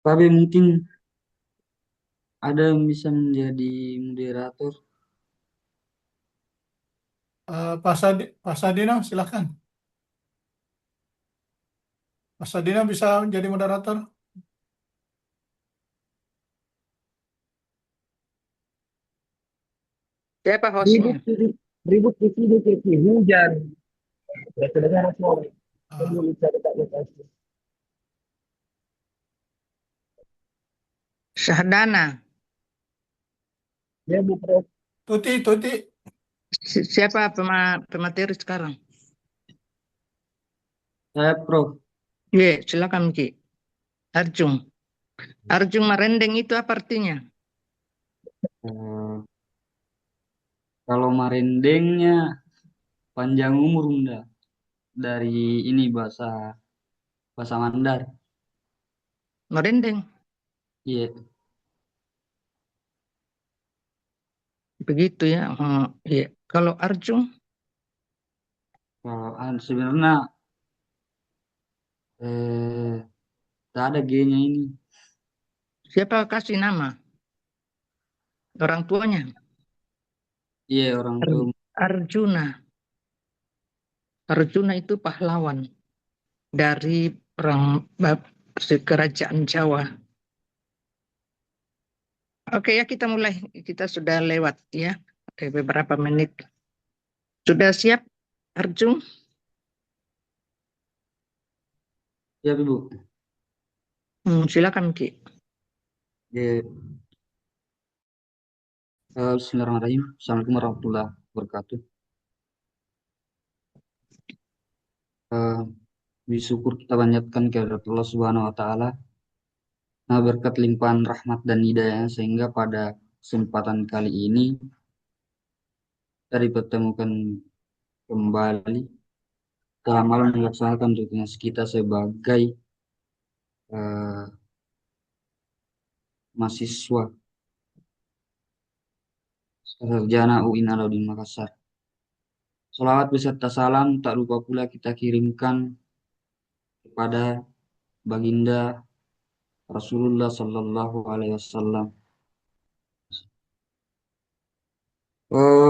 Tapi mungkin ada yang bisa menjadi moderator. Pak Sadino, silahkan. Pak Sadino bisa jadi moderator. Siapa Ribut, hostnya? ribut, ribut di sini Kiki. Hujan. Ya, kedengaran suara. Saya Ah, belum bisa dekat lokasi. Syahadana. Dia bukan. Tuti, Siapa pemateri sekarang? Saya Prof. Ye, silakan Ki. Arjung. Arjung Marendeng itu apa artinya? Eh, Kalau marendengnya panjang umur Bunda. Dari ini bahasa bahasa Mandar. Merendeng. Iya. Begitu ya. Oh, iya. Kalau Arjung, Kalau sebenarnya eh tak ada G-nya ini. siapa kasih nama? Orang tuanya. Iya orang tua. Arjuna. Arjuna itu pahlawan dari perang kerajaan Jawa. Oke ya, kita mulai. Kita sudah lewat ya. Beberapa menit. Sudah siap, Arjung? Iya Ibu. Silakan Ki. Iya. Bismillahirrahmanirrahim. Assalamualaikum warahmatullahi wabarakatuh. Eh, Bersyukur kita panjatkan kepada Allah Subhanahu wa taala. Nah, berkat limpahan rahmat dan hidayah sehingga pada kesempatan kali ini kita dipertemukan kembali dalam hal melaksanakan tugas kita sebagai eh, mahasiswa sarjana UIN Alauddin Makassar. Salawat beserta salam tak lupa pula kita kirimkan kepada baginda Rasulullah Sallallahu Alaihi Wasallam.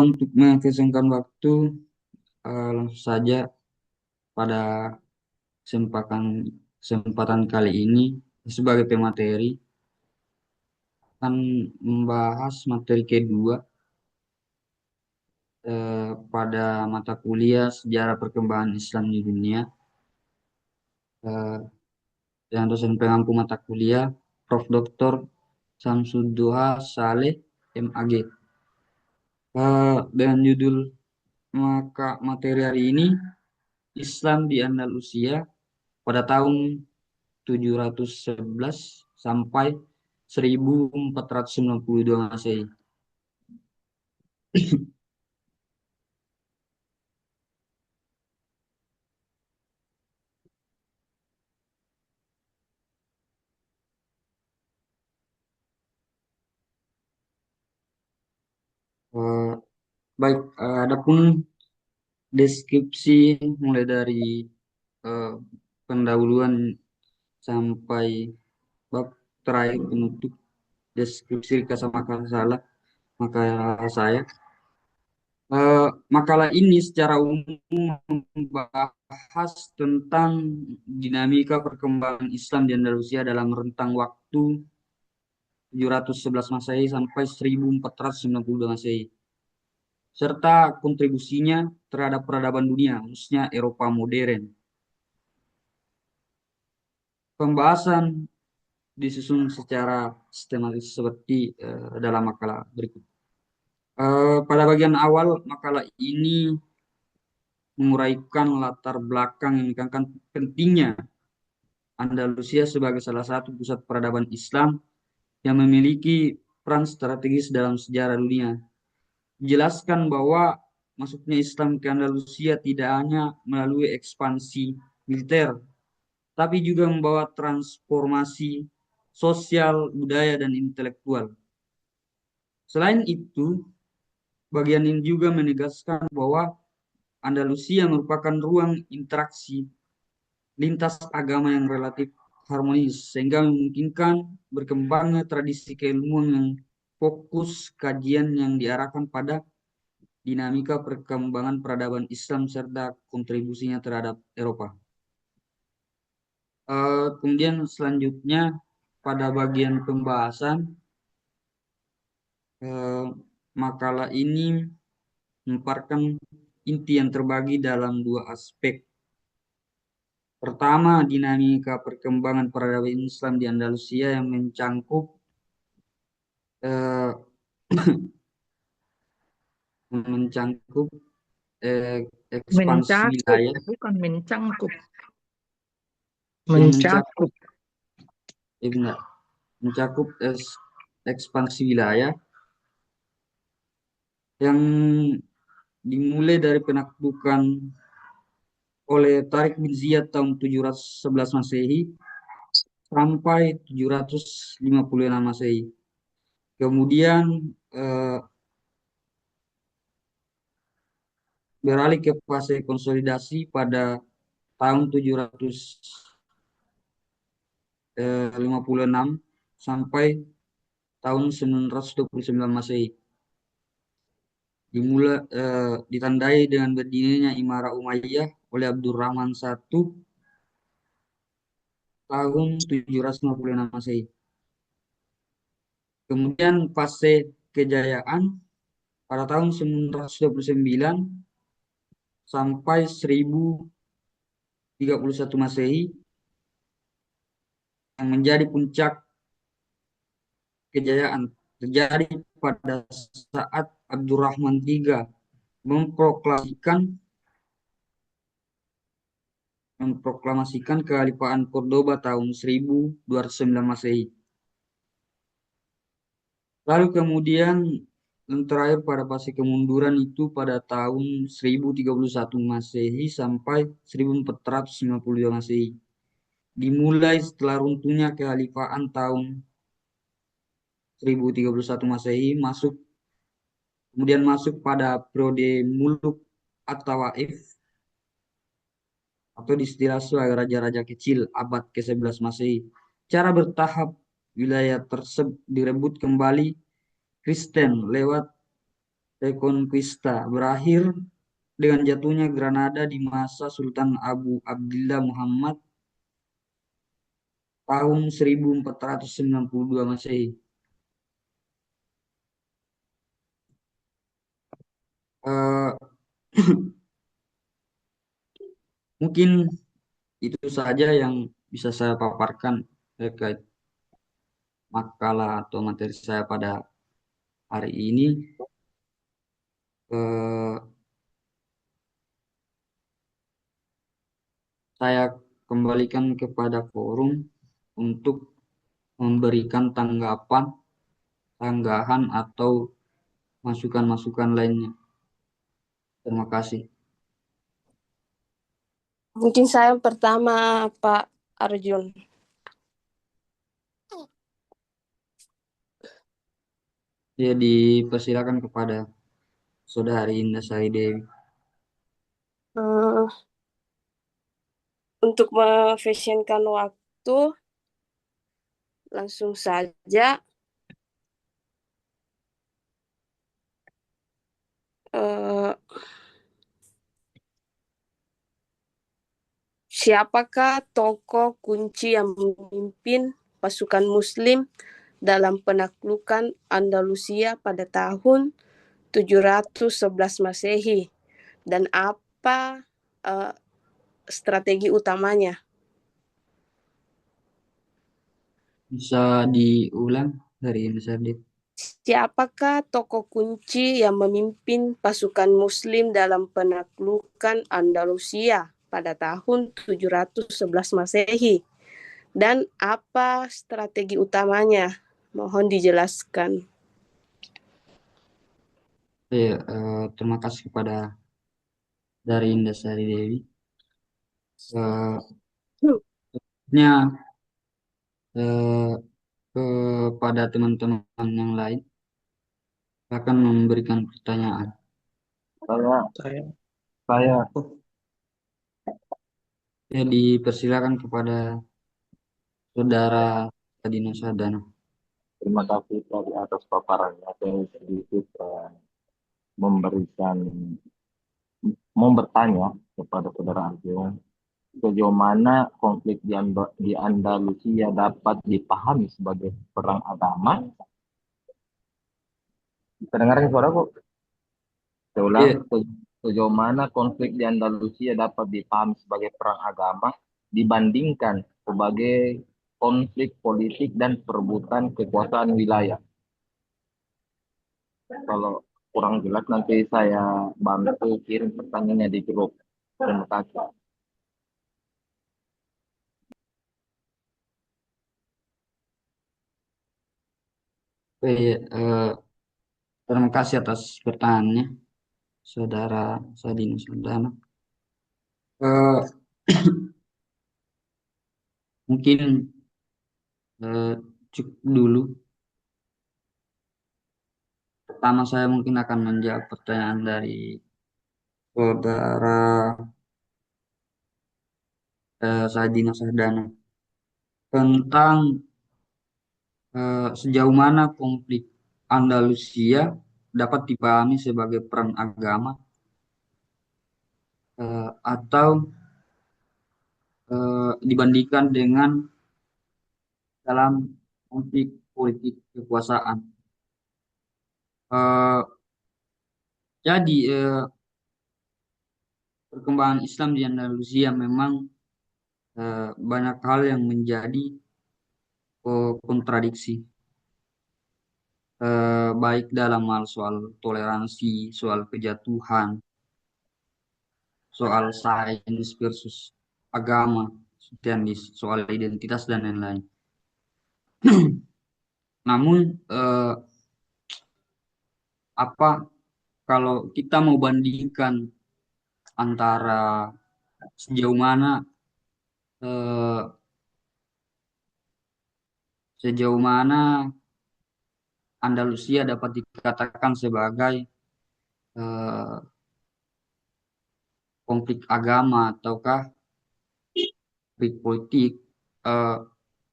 Untuk mengefisienkan waktu, langsung saja pada kesempatan kesempatan kali ini sebagai pemateri akan membahas materi kedua pada mata kuliah Sejarah Perkembangan Islam di Dunia, eh, yang dosen pengampu mata kuliah Prof. Dr. Samsuddoha Saleh MAG. Dengan judul maka materi hari ini Islam di Andalusia pada tahun 711 sampai 1492 Masehi. Eh, Baik, adapun deskripsi mulai dari eh, pendahuluan sampai bab terakhir penutup deskripsi kata makalah makalah saya. Makalah ini secara umum membahas tentang dinamika perkembangan Islam di Andalusia dalam rentang waktu 711 Masehi sampai 1492 Masehi, serta kontribusinya terhadap peradaban dunia, khususnya Eropa modern. Pembahasan disusun secara sistematis seperti dalam makalah berikut. Pada bagian awal makalah ini menguraikan latar belakang yang menekankan pentingnya Andalusia sebagai salah satu pusat peradaban Islam yang memiliki peran strategis dalam sejarah dunia. Dijelaskan bahwa masuknya Islam ke Andalusia tidak hanya melalui ekspansi militer, tapi juga membawa transformasi sosial, budaya, dan intelektual. Selain itu, bagian ini juga menegaskan bahwa Andalusia merupakan ruang interaksi lintas agama yang relatif harmonis sehingga memungkinkan berkembangnya tradisi keilmuan yang fokus kajian yang diarahkan pada dinamika perkembangan peradaban Islam serta kontribusinya terhadap Eropa. Kemudian selanjutnya pada bagian pembahasan eh, makalah ini memaparkan inti yang terbagi dalam dua aspek. Pertama, dinamika perkembangan peradaban Islam di Andalusia yang mencangkup eh, mencangkup ekspansi Mencakup, wilayah bukan mencangkup. yang mencakup Mencakup. benar, mencakup ekspansi wilayah yang dimulai dari penaklukan oleh Tariq bin Ziyad tahun 711 Masehi sampai 756 Masehi. Kemudian eh, beralih ke fase konsolidasi pada tahun 756 sampai tahun 929 Masehi. Ditandai dengan berdirinya Imarah Umayyah oleh Abdurrahman I tahun 756 Masehi. Kemudian fase kejayaan pada tahun 929 sampai 1031 Masehi yang menjadi puncak kejayaan terjadi pada saat Abdurrahman III memproklamasikan memproklamasikan kekhalifahan Cordoba tahun 1209 Masehi. Lalu kemudian yang terakhir pada fase kemunduran itu pada tahun 1031 Masehi sampai 1452 Masehi. Dimulai setelah runtuhnya kekhalifahan tahun 1031 Masehi kemudian masuk pada periode Muluk At-Tawaif atau diistilah sebagai raja-raja kecil abad ke-11 Masehi. Cara bertahap wilayah tersebut direbut kembali Kristen lewat Reconquista, berakhir dengan jatuhnya Granada di masa Sultan Abu Abdillah Muhammad tahun 1492 Masehi. Eh, Mungkin itu saja yang bisa saya paparkan terkait makalah atau materi saya pada hari ini. Eh, saya kembalikan kepada forum untuk memberikan tanggapan, tanggahan atau masukan-masukan lainnya. Terima kasih. Mungkin saya pertama, Pak Arjun. Ya, dipersilakan kepada Saudari Indah Sari Dewi. Eh, untuk mefashionkan waktu, langsung saja. Eh, Siapakah tokoh kunci yang memimpin pasukan Muslim dalam penaklukan Andalusia pada tahun 711 Masehi? Dan apa strategi utamanya? Bisa diulang dari Indah Sari Dewi. Siapakah tokoh kunci yang memimpin pasukan Muslim dalam penaklukan Andalusia pada tahun 711 Masehi? Dan apa strategi utamanya? Mohon dijelaskan. Ya, terima kasih kepada dari Indah Sari Dewi. Eh, nya eh, kepada teman-teman yang lain akan memberikan pertanyaan. Saya. Ya, dipersilakan kepada Saudara Sadina Sadana. Terima kasih tadi atas paparannya. Saya sedikit memberikan, mau bertanya kepada saudara Arjo, sejauh mana konflik di Andalusia dapat dipahami sebagai perang agama? Bisa dengarkan suaraku? Saya ulang, Iya, sejauh mana konflik di Andalusia dapat dipahami sebagai perang agama dibandingkan sebagai konflik politik dan perebutan kekuasaan wilayah. Kalau kurang jelas nanti saya bantu kirim pertanyaannya di grup. Terima kasih. iya, terima kasih atas pertanyaannya, Saudara Sadina Sadana. Eh, mungkin eh, cukup dulu. Pertama saya mungkin akan menjawab pertanyaan dari Saudara Sadina Sadana tentang sejauh mana konflik Andalusia dapat dipahami sebagai perang agama atau dibandingkan dengan dalam konflik politik kekuasaan. Eh, jadi perkembangan Islam di Andalusia memang banyak hal yang menjadi kontradiksi, baik dalam hal soal toleransi, soal kejatuhan, soal sains versus agama, dan soal identitas dan lain-lain. Namun apa kalau kita mau bandingkan antara sejauh mana eh, sejauh mana Andalusia dapat dikatakan sebagai eh, konflik agama ataukah konflik politik, eh,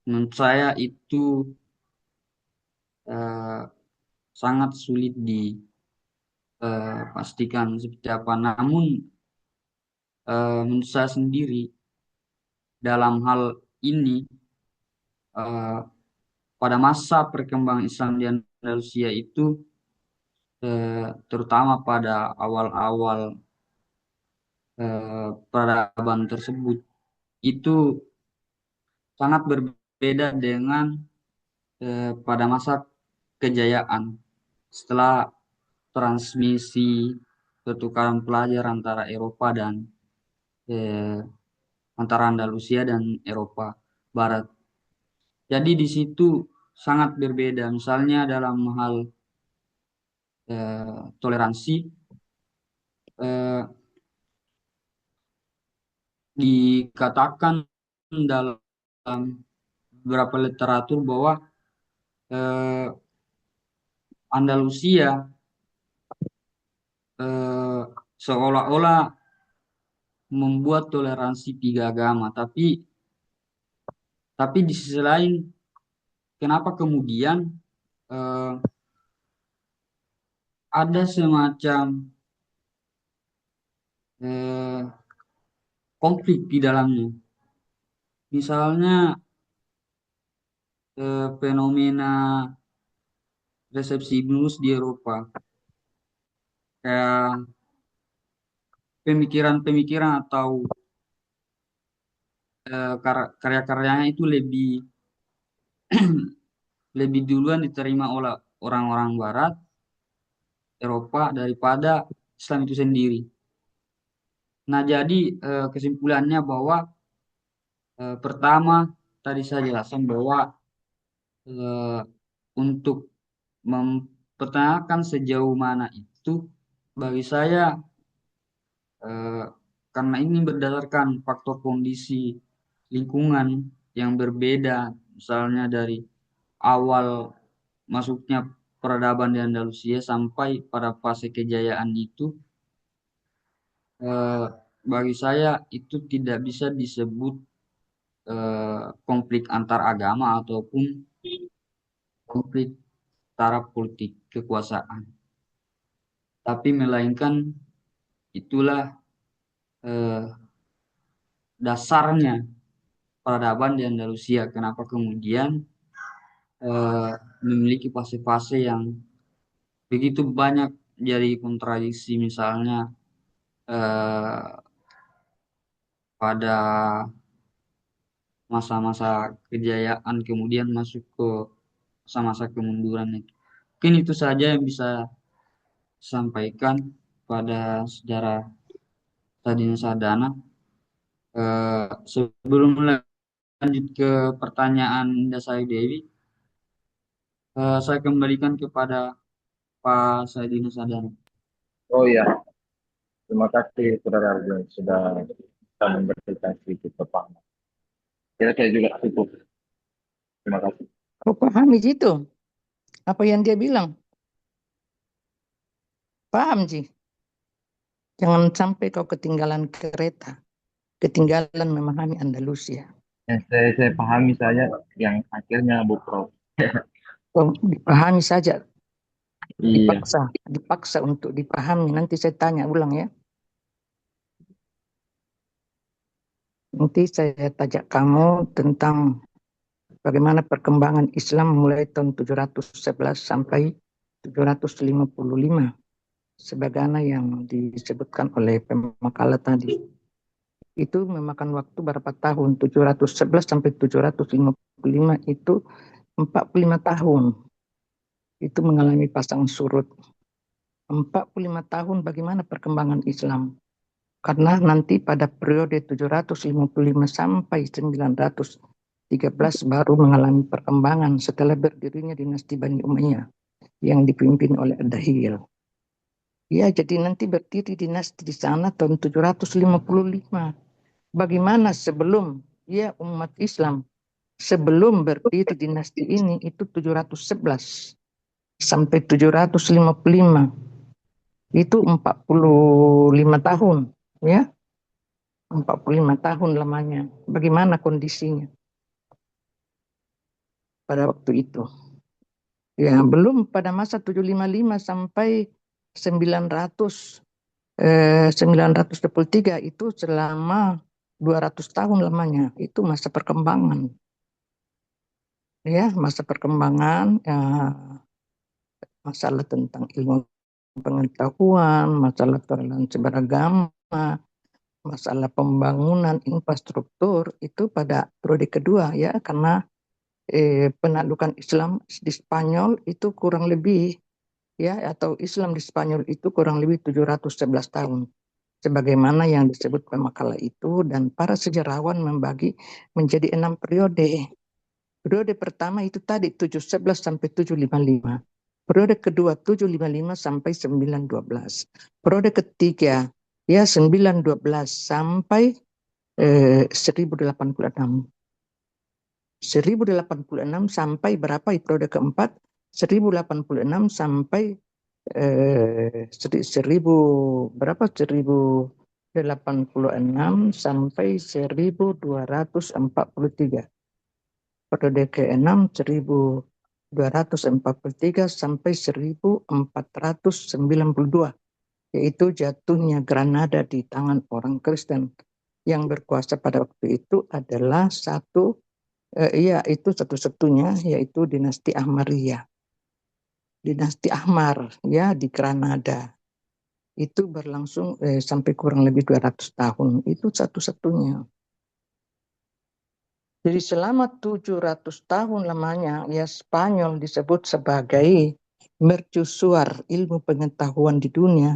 menurut saya itu eh, sangat sulit dipastikan seperti apa. Namun menurut saya sendiri dalam hal ini eh, pada masa perkembangan Islam di Andalusia itu terutama pada awal-awal peradaban tersebut itu sangat berbeda dengan pada masa kejayaan setelah transmisi pertukaran pelajar antara Eropa dan eh, antara Andalusia dan Eropa Barat. Jadi di situ sangat berbeda. Misalnya dalam hal toleransi eh, dikatakan dalam beberapa literatur bahwa eh, Andalusia eh, seolah-olah membuat toleransi tiga agama, tapi di sisi lain, kenapa kemudian eh, ada semacam eh, konflik di dalamnya? Misalnya fenomena resepsi Ibnus di Eropa, kayak pemikiran-pemikiran atau karya-karyanya itu lebih lebih duluan diterima oleh orang-orang Barat, Eropa daripada Islam itu sendiri. Nah, jadi kesimpulannya bahwa pertama tadi saya jelaskan bahwa eh, untuk mempertanyakan sejauh mana itu bagi saya eh, karena ini berdasarkan faktor kondisi lingkungan yang berbeda, misalnya dari awal masuknya peradaban di Andalusia sampai pada fase kejayaan itu, eh, bagi saya itu tidak bisa disebut konflik antar agama ataupun konflik antara politik kekuasaan, tapi melainkan itulah eh, dasarnya peradaban di Andalusia. Kenapa kemudian eh, memiliki fase-fase yang begitu banyak jadi kontradiksi, misalnya eh, pada masa-masa kejayaan kemudian masuk ke masa-masa kemunduran itu. Mungkin itu saja yang bisa sampaikan pada sejarah Sadina Sadana. Sebelum lanjut ke pertanyaan Dasari Dewi, saya kembalikan kepada Pak Sadina Sadana. Oh iya, terima kasih Saudara Arjun sudah bisa memberikan sedikit pemahaman. Kira-kira juga cukup. Terima kasih. Kau pahami itu? Apa yang dia bilang? Paham, Ji? Jangan sampai kau ketinggalan kereta, ketinggalan memahami Andalusia. Yang saya pahami saja yang akhirnya Bu Prof. Kau dipahami saja, Iya, dipaksa untuk dipahami. Nanti saya tanya ulang ya. Nanti saya tanya kamu tentang bagaimana perkembangan Islam mulai tahun 711 sampai 755. Sebagaimana yang disebutkan oleh pemakalah tadi. Itu memakan waktu berapa tahun? 711 sampai 755 itu 45 tahun. Itu mengalami pasang surut. 45 tahun bagaimana perkembangan Islam? Karena nanti pada periode 755 sampai 913 baru mengalami perkembangan setelah berdirinya dinasti Bani Umayyah yang dipimpin oleh Ad-Dahil. Ya, jadi nanti berdiri dinasti di sana tahun 755. Bagaimana sebelum ya umat Islam sebelum berdiri dinasti ini itu 711 sampai 755. Itu 45 tahun, ya. 45 tahun lamanya. Bagaimana kondisinya pada waktu itu? Ya, belum pada masa 755 sampai 923 itu selama 200 tahun lamanya. Itu masa perkembangan. Ya, masa perkembangan masalah tentang ilmu pengetahuan, masalah toleransi beragama, masalah pembangunan infrastruktur itu pada periode kedua ya, karena penaklukan Islam di Spanyol itu kurang lebih ya, atau Islam di Spanyol itu kurang lebih 711 tahun. Sebagaimana yang disebut pemakalah itu, dan para sejarawan membagi menjadi 6 periode. Periode pertama itu tadi 711 sampai 755. Periode kedua 755 sampai 912. Periode ketiga ya 912 sampai 1086. 1086 sampai berapa periode keempat? 1086 sampai 1086 sampai 1243. Periode ke-6 1243 sampai 1492, yaitu jatuhnya Granada di tangan orang Kristen. Yang berkuasa pada waktu itu adalah satu-satunya yaitu dinasti Ahmadiyah. Dinasti Ahmar ya di Granada. Itu berlangsung sampai kurang lebih 200 tahun. Itu satu-satunya. Jadi selama 700 tahun lamanya ya Spanyol disebut sebagai mercusuar ilmu pengetahuan di dunia.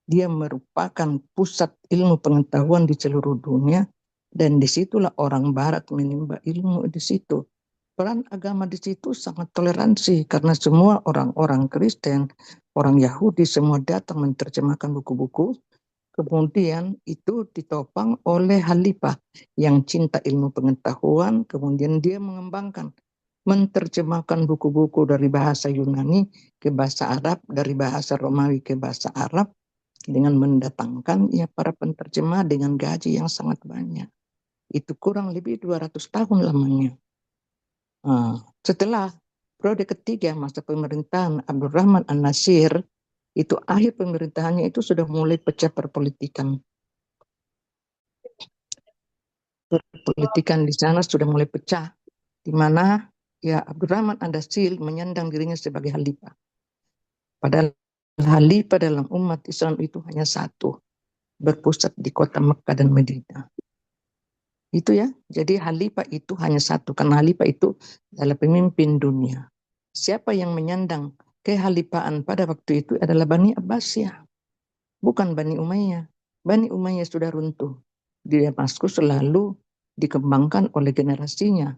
Dia merupakan pusat ilmu pengetahuan di seluruh dunia, dan disitulah orang Barat menimba ilmu di situ. Peran agama di situ sangat toleransi karena semua orang-orang Kristen, orang Yahudi semua datang menerjemahkan buku-buku. Kemudian itu ditopang oleh Khalifah yang cinta ilmu pengetahuan, kemudian dia mengembangkan, menerjemahkan buku-buku dari bahasa Yunani ke bahasa Arab, dari bahasa Romawi ke bahasa Arab, dengan mendatangkan ya para penterjemah dengan gaji yang sangat banyak. itu kurang lebih 200 tahun lamanya. Setelah periode ketiga masa pemerintahan Abdurrahman An-Nasir, itu akhir pemerintahannya itu sudah mulai pecah perpolitikan. Perpolitikan di sana sudah mulai pecah, di mana ya Abdurrahman An-Nasir menyandang dirinya sebagai khalifah. Padahal khalifah dalam umat Islam itu hanya satu, berpusat di kota Mekah dan Madinah. Itu ya, jadi khalifah itu hanya satu, karena khalifah itu adalah pemimpin dunia. Siapa yang menyandang kekhalifahan pada waktu itu adalah Bani Abbasiyah, bukan Bani Umayyah. Bani Umayyah sudah runtuh. Di Damaskus selalu dikembangkan oleh generasinya.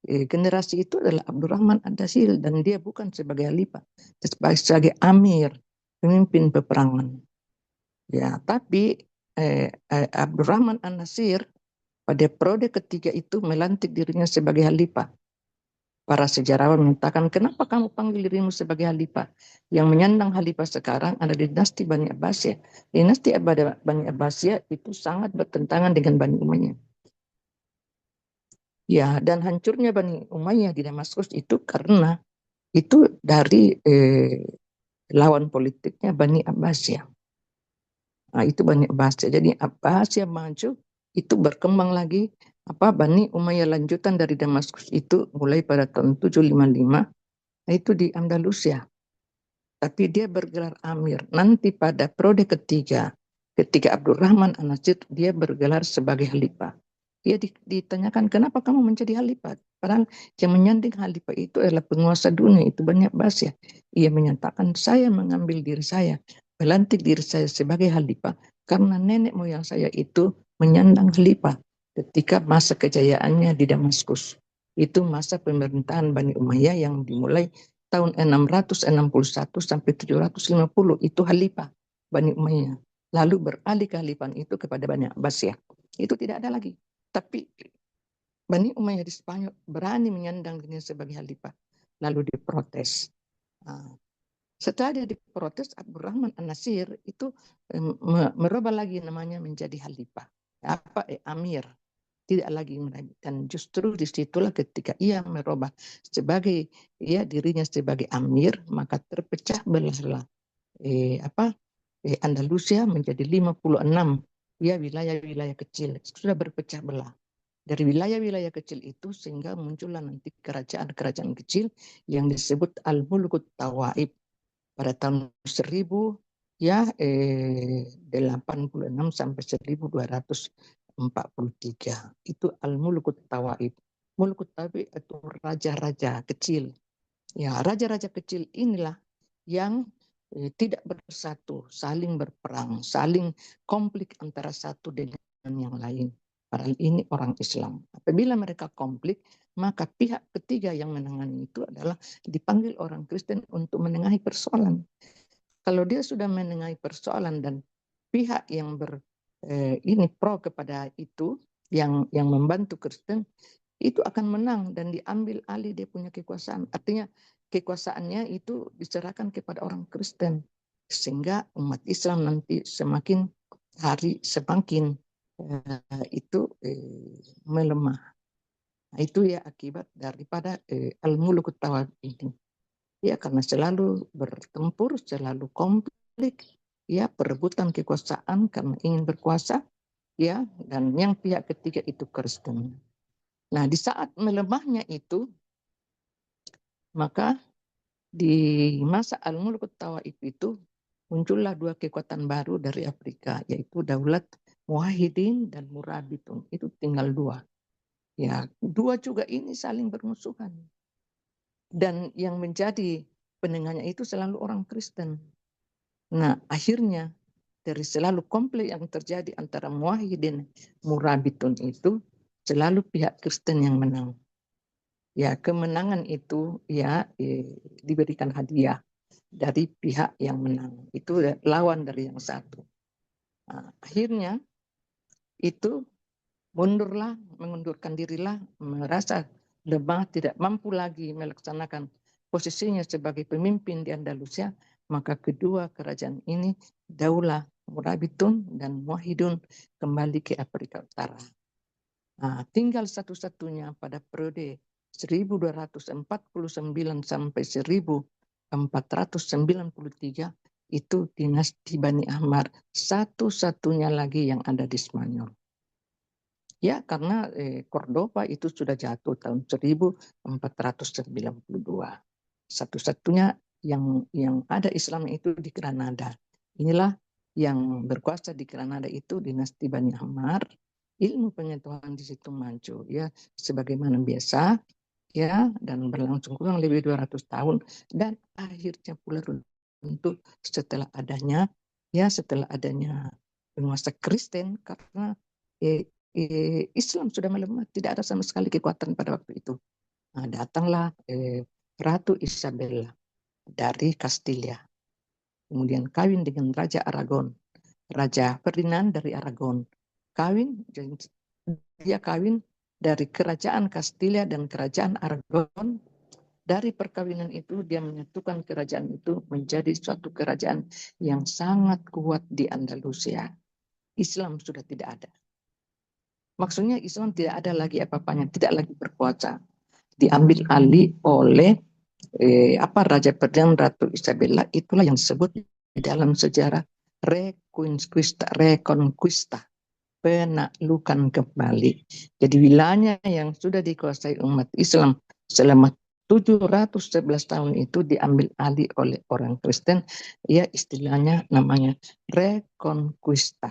Generasi itu adalah Abdurrahman An-Nasir, dan dia bukan sebagai khalifah, sebagai amir, pemimpin peperangan. Ya, tapi Abdurrahman An-Nasir pada periode ketiga itu melantik dirinya sebagai khalifah. Para sejarawan menyatakan, kenapa kamu panggil dirimu sebagai khalifah? Yang menyandang khalifah sekarang ada dinasti Bani Abbasiyah. Dinasti Bani Abbasiyah itu sangat bertentangan dengan Bani Umayyah. Ya, dan hancurnya Bani Umayyah di Damaskus itu karena itu dari lawan politiknya Bani Abbasiyah. Nah, itu Bani Abbasiyah. Jadi Abbasiyah maju, itu berkembang lagi Bani Umayyah lanjutan dari Damaskus itu mulai pada tahun 755, itu di Andalusia. Tapi dia bergelar amir. Nanti pada periode ketiga, ketika Abdurrahman An-Nasir, dia bergelar sebagai khalifah. Dia ditanyakan, kenapa kamu menjadi khalifah? Padahal yang menyanding khalifah itu adalah penguasa dunia, itu Bani Abbasiyah. Ia menyatakan, saya mengambil diri saya, melantik diri saya sebagai khalifah, karena nenek moyang saya itu menyandang khalifah ketika masa kejayaannya di Damaskus. Itu masa pemerintahan Bani Umayyah yang dimulai tahun 661 sampai 750, itu khalifah Bani Umayyah. Lalu beralih kekhalifahan itu kepada Bani Abbasiyah. Itu tidak ada lagi. Tapi Bani Umayyah di Spanyol berani menyandang dirinya sebagai khalifah. Lalu diprotes. Setelah dia diprotes, Abdurrahman An-Nasir itu merubah lagi namanya menjadi khalifah. Amir. Tidak lagi menabikan. Justru disitulah ketika ia merubah sebagai dirinya sebagai amir, maka terpecah belahlah Andalusia menjadi 56 wilayah-wilayah kecil, sudah berpecah belah. Dari wilayah-wilayah kecil itu sehingga muncullah nanti kerajaan-kerajaan kecil yang disebut Al-Mulukut Tawaib pada tahun 1086 sampai 1243. Itu Al-Mulukut Tawaib. Mulukut Tawaib itu raja-raja kecil. Ya, raja-raja kecil inilah yang tidak bersatu, saling berperang, saling konflik antara satu dengan yang lain. Padahal ini orang Islam. Apabila mereka konflik, maka pihak ketiga yang menangani itu adalah dipanggil orang Kristen untuk menengahi persoalan. Kalau dia sudah menengahi persoalan dan pihak yang pro kepada itu, yang membantu Kristen, itu akan menang dan diambil alih dia punya kekuasaan. Artinya kekuasaannya itu diserahkan kepada orang Kristen, sehingga umat Islam nanti semakin hari semakin melemah. Nah, itu ya akibat daripada Al-Mulukut Tawaib ini. Ya, karena selalu bertempur, selalu konflik, ya perebutan kekuasaan karena ingin berkuasa, ya, dan yang pihak ketiga itu Kristen. Nah, di saat melemahnya itu, maka di masa Al-Mulukut Tawaib itu muncullah dua kekuatan baru dari Afrika, yaitu Daulat Muwahhidin dan Murabitun. Itu tinggal dua. Ya, dua juga ini saling bermusuhan. Dan yang menjadi penengahnya itu selalu orang Kristen. Nah, akhirnya dari selalu konflik yang terjadi antara Muwahhidin Murabitun itu selalu pihak Kristen yang menang. Ya, kemenangan itu diberikan hadiah dari pihak yang menang. Itu lawan dari yang satu. Nah, akhirnya itu mengundurkan dirilah, merasa lemah, tidak mampu lagi melaksanakan posisinya sebagai pemimpin di Andalusia, maka kedua kerajaan ini, Daulah Murabitun dan Muwahhidun, kembali ke Afrika Utara. Nah, tinggal satu-satunya pada periode 1249 sampai 1493 itu dinasti Bani Ammar, satu-satunya lagi yang ada di Spanyol. Ya, karena Cordoba itu sudah jatuh tahun 1492. Satu-satunya yang ada Islam itu di Granada. Inilah yang berkuasa di Granada itu dinasti Bani Ammar. Ilmu pengetahuan di situ maju ya sebagaimana biasa ya, dan berlangsung kurang lebih 200 tahun, dan akhirnya pula runtuh setelah adanya penguasa Kristen, karena Islam sudah melemah, tidak ada sama sekali kekuatan pada waktu itu. Nah, datanglah Ratu Isabella dari Kastilia, kemudian kawin dengan Raja Aragon, Raja Ferdinand dari Aragon, dia kawin dari kerajaan Kastilia dan kerajaan Aragon. Dari perkawinan itu dia menyatukan kerajaan itu menjadi suatu kerajaan yang sangat kuat di Andalusia. Islam sudah tidak ada. Maksudnya Islam tidak ada lagi apa-apanya, tidak lagi berkuasa. Diambil alih oleh Raja Ferdinand, Ratu Isabella. Itulah yang disebut di dalam sejarah Reconquista, penaklukan kembali. Jadi wilayah yang sudah dikuasai umat Islam selama 711 tahun itu diambil alih oleh orang Kristen, ya istilahnya namanya Reconquista.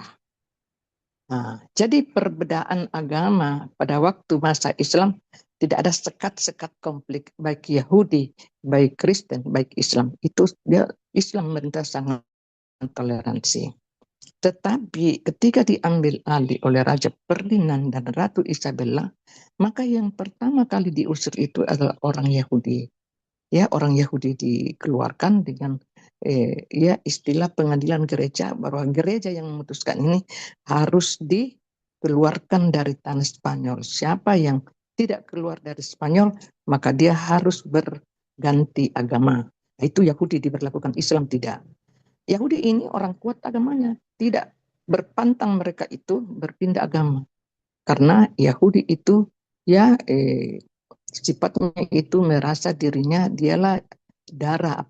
Nah, jadi perbedaan agama pada waktu masa Islam tidak ada sekat-sekat konflik, baik Yahudi, baik Kristen, baik Islam. Itu Islam merintah sangat toleransi. Tetapi ketika diambil alih oleh Raja Ferdinand dan Ratu Isabella, maka yang pertama kali diusir itu adalah orang Yahudi. Ya, orang Yahudi dikeluarkan dengan istilah pengadilan gereja, bahwa gereja yang memutuskan ini harus dikeluarkan dari tanah Spanyol. Siapa yang tidak keluar dari Spanyol, maka dia harus berganti agama. Nah, itu Yahudi diberlakukan, Islam tidak. Yahudi ini orang kuat agamanya, tidak berpantang mereka itu berpindah agama. Karena Yahudi itu sifatnya itu merasa dirinya dialah darah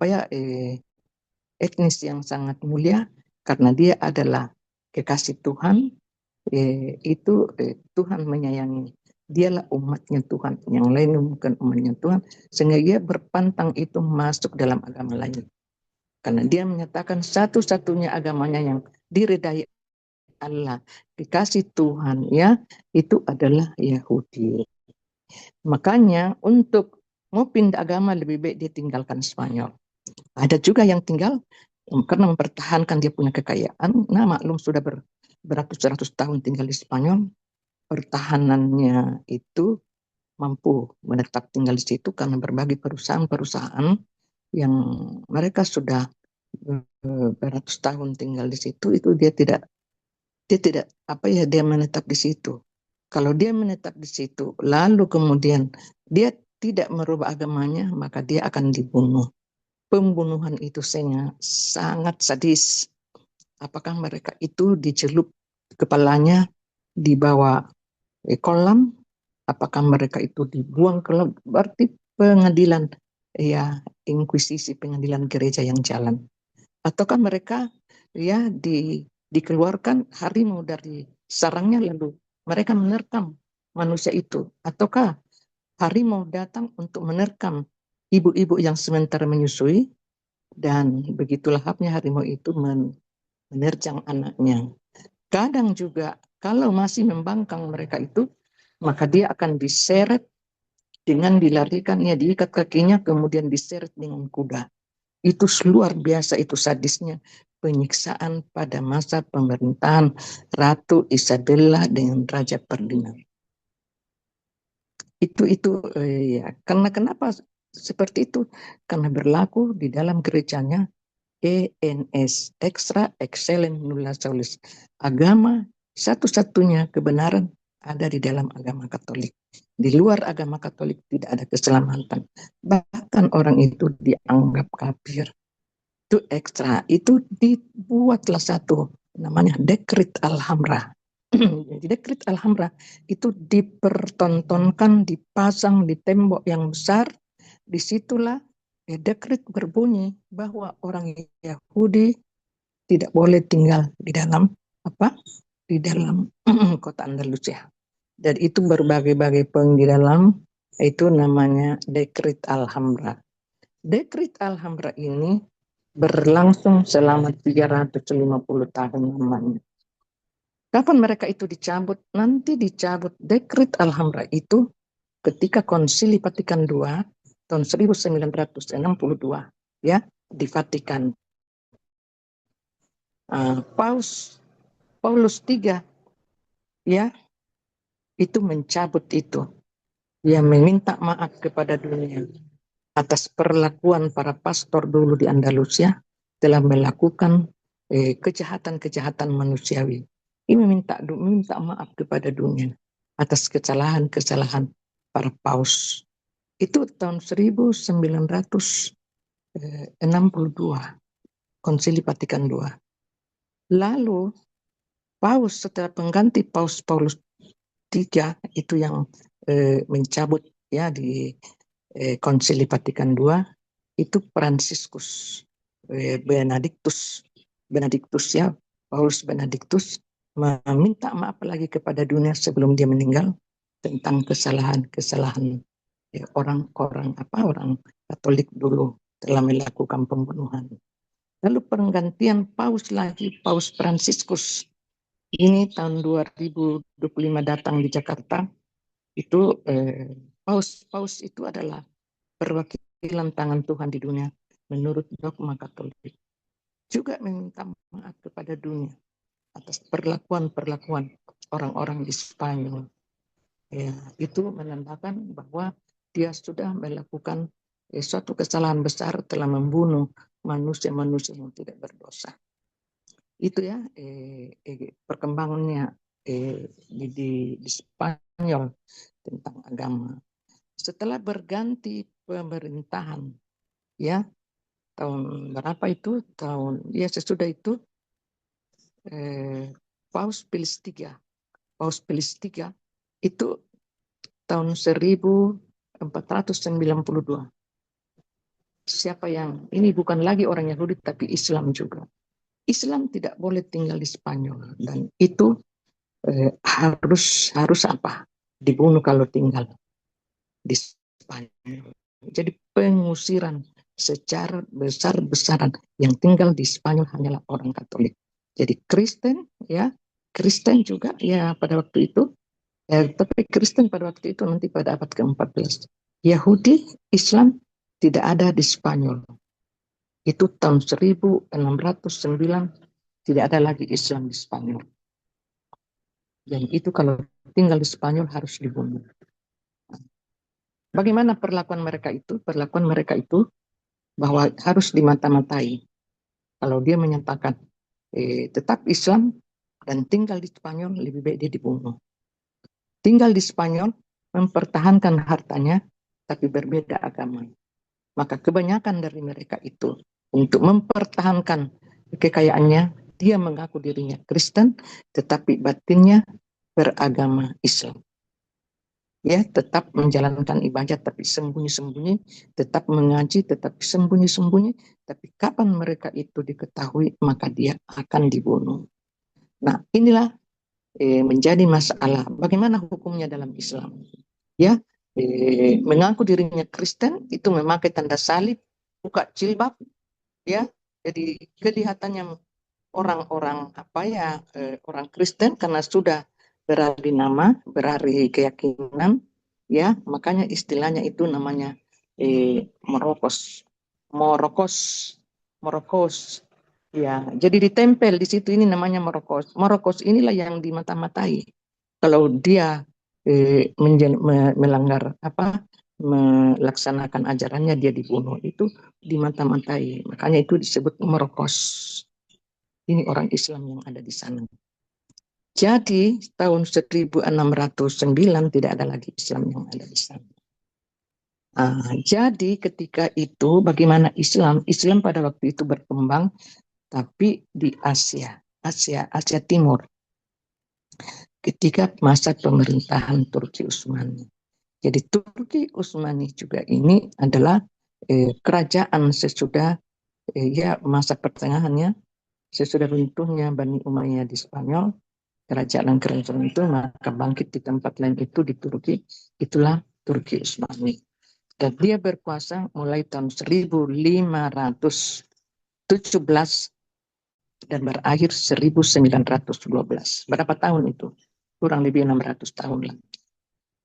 etnis yang sangat mulia, karena dia adalah kekasih Tuhan. Tuhan menyayangi, dialah umatnya Tuhan, yang lain bukan umatnya Tuhan, sehingga dia berpantang itu masuk dalam agama lain. Karena dia menyatakan satu-satunya agamanya yang diridai Allah, dikasih Tuhan, ya, itu adalah Yahudi. Makanya untuk mau pindah agama lebih baik dia tinggalkan Spanyol. Ada juga yang tinggal karena mempertahankan dia punya kekayaan. Nah, maklum sudah beratus-ratus tahun tinggal di Spanyol, pertahanannya itu mampu menetap tinggal di situ karena berbagai perusahaan-perusahaan yang mereka sudah beratus tahun tinggal di situ, itu dia tidak dia menetap di situ. Kalau dia menetap di situ lalu kemudian dia tidak merubah agamanya, maka dia akan dibunuh. Pembunuhan itu sangat sadis. Apakah mereka itu dicelup kepalanya, dibawa kolam, apakah mereka itu dibuang ke laut? Berarti pengadilan, ya, inkuisisi, pengadilan gereja yang jalan. Ataukah mereka dikeluarkan harimau dari sarangnya lalu mereka menerkam manusia itu? Ataukah harimau datang untuk menerkam ibu-ibu yang sementara menyusui, dan begitu lahapnya harimau itu menerjang anaknya. Kadang juga kalau masih membangkang mereka itu, maka dia akan diseret dengan dilarikan, diikat kakinya, kemudian diseret dengan kuda. Itu luar biasa, itu sadisnya penyiksaan pada masa pemerintahan Ratu Isabella dengan Raja Ferdinand. Karena kenapa seperti itu? Karena berlaku di dalam gerejanya ENS, extra excellent nulla salus. Agama satu-satunya kebenaran ada di dalam agama Katolik. Di luar agama Katolik tidak ada keselamatan. Bahkan orang itu dianggap kafir. Itu ekstra. Itu dibuatlah satu namanya Dekret Alhamra. Jadi dekret Alhambra itu dipertontonkan, dipasang di tembok yang besar. Disitulah dekret berbunyi bahwa orang Yahudi tidak boleh tinggal di dalam apa? Di dalam kota Andalusia. Dan itu berbagai-bagai di dalam, itu namanya dekret Alhambra. Dekret Alhambra ini berlangsung selama 350 tahun lamanya. Kapan mereka itu dicabut? Nanti dicabut dekret Alhambra itu ketika Konsili Vatikan II tahun 1962 ya di Vatikan. Paulus III ya itu mencabut itu. Dia meminta maaf kepada dunia atas perlakuan para pastor dulu di Andalusia telah melakukan kejahatan-kejahatan manusiawi. Ini meminta maaf kepada dunia atas kesalahan-kesalahan para paus. Itu tahun 1962, Konsili Vatikan II. Lalu paus setelah pengganti Paus Paulus III itu yang mencabut ya di Konsili Vatikan II itu Fransiskus Benediktus ya, Paulus Benediktus meminta maaf lagi kepada dunia sebelum dia meninggal tentang kesalahan-kesalahan orang Katolik dulu telah melakukan pembunuhan. Lalu pergantian Paus lagi, Paus Fransiskus ini tahun 2025 datang di Jakarta. Itu Paus itu adalah perwakilan tangan Tuhan di dunia menurut dogma Katolik. Juga meminta maaf kepada dunia atas perlakuan orang-orang di Spanyol. Ya, itu menandakan bahwa dia sudah melakukan suatu kesalahan besar, telah membunuh manusia-manusia yang tidak berdosa. Itu ya perkembangannya di Spanyol tentang agama. Setelah berganti pemerintahan ya tahun berapa itu sesudah itu Paus Pius III itu tahun 1492. Siapa yang ini bukan lagi orang Yahudi tapi Islam juga. Islam tidak boleh tinggal di Spanyol dan itu harus apa? Dibunuh kalau tinggal di Spanyol. Jadi pengusiran secara besar-besaran yang tinggal di Spanyol hanyalah orang Katolik. Jadi Kristen juga ya pada waktu itu, tapi Kristen pada waktu itu nanti pada abad ke-14. Yahudi, Islam tidak ada di Spanyol. Itu tahun 1609 tidak ada lagi Islam di Spanyol. Dan itu kalau tinggal di Spanyol harus dibunuh. Bagaimana perlakuan mereka itu? Perlakuan mereka itu bahwa harus dimata-matai. Kalau dia menyatakan tetap Islam dan tinggal di Spanyol, lebih baik dia dibunuh. Tinggal di Spanyol, mempertahankan hartanya, tapi berbeda agama. Maka kebanyakan dari mereka itu, untuk mempertahankan kekayaannya, dia mengaku dirinya Kristen, tetapi batinnya beragama Islam. Ya, tetap menjalankan ibadah tapi sembunyi-sembunyi, tetap mengaji tetapi sembunyi-sembunyi, tapi kapan mereka itu diketahui maka dia akan dibunuh. Nah, inilah menjadi masalah bagaimana hukumnya dalam Islam. Ya, mengaku dirinya Kristen itu memakai tanda salib, buka jilbab, ya. Jadi kelihatannya orang-orang orang Kristen karena sudah beralih nama, beralih keyakinan, ya, makanya istilahnya itu namanya Morokos, ya. Jadi ditempel di situ ini namanya Morokos. Morokos inilah yang dimata-matai. Kalau dia melanggar melaksanakan ajarannya dia dibunuh, itu dimata-matai. Makanya itu disebut Morokos. Ini orang Islam yang ada di sana. Jadi tahun 1609 tidak ada lagi Islam yang ada di sana. Jadi ketika itu bagaimana Islam pada waktu itu berkembang, tapi di Asia Timur. ketika masa pemerintahan Turki Utsmani. Jadi Turki Utsmani juga ini adalah kerajaan sesudah ya masa pertengahannya, sesudah runtuhnya Bani Umayyah di Spanyol, kerajaan-kerajaan itu maka bangkit di tempat lain itu di Turki, itulah Turki Utsmani. Dan dia berkuasa mulai tahun 1517 dan berakhir 1912. Berapa tahun itu? Kurang lebih 600 tahun lah.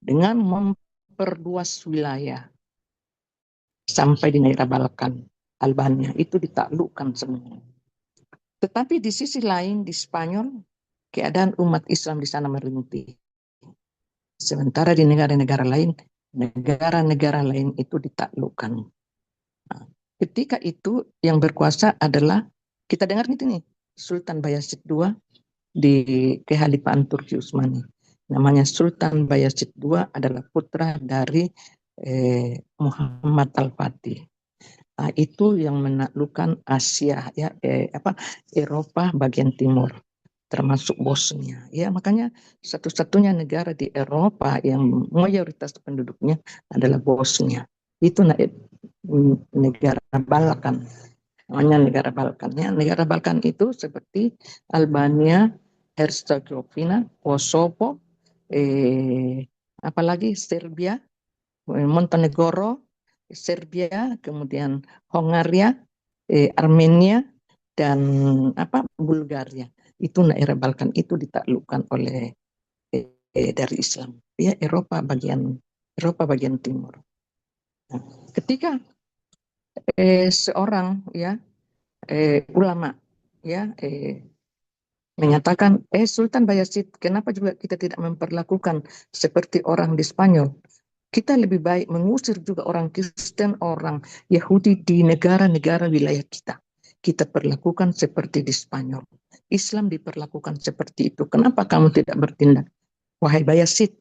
Dengan memperluas wilayah sampai di daerah Balkan, Albania, itu ditaklukkan semua. Tetapi di sisi lain di Spanyol, keadaan umat Islam di sana merintih. Sementara di negara-negara lain itu ditaklukkan. Nah, ketika itu yang berkuasa adalah, kita dengar nih, Sultan Bayezid II di Kekhalifahan Turki Utsmani. Namanya Sultan Bayezid II adalah putra dari Muhammad Al-Fatih. Nah, itu yang menaklukkan Asia ya Eropa bagian timur termasuk Bosnia ya, makanya satu-satunya negara di Eropa yang mayoritas penduduknya adalah Bosnia, itu negara Balkan, namanya negara Balkan ya. Negara Balkan itu seperti Albania, Herzegovina, Kosovo, apalagi Serbia, Montenegro, Serbia, kemudian Hongaria, Armenia, dan Bulgaria. Itu daerah Balkan itu ditaklukkan oleh dari Islam. Ya, Eropa bagian timur. Nah, ketika seorang ulama menyatakan, Sultan Bayezid, kenapa juga kita tidak memperlakukan seperti orang di Spanyol? Kita lebih baik mengusir juga orang Kristen, orang Yahudi di negara-negara wilayah kita. Kita perlakukan seperti di Spanyol. Islam diperlakukan seperti itu. Kenapa kamu tidak bertindak? Wahai Bayezid.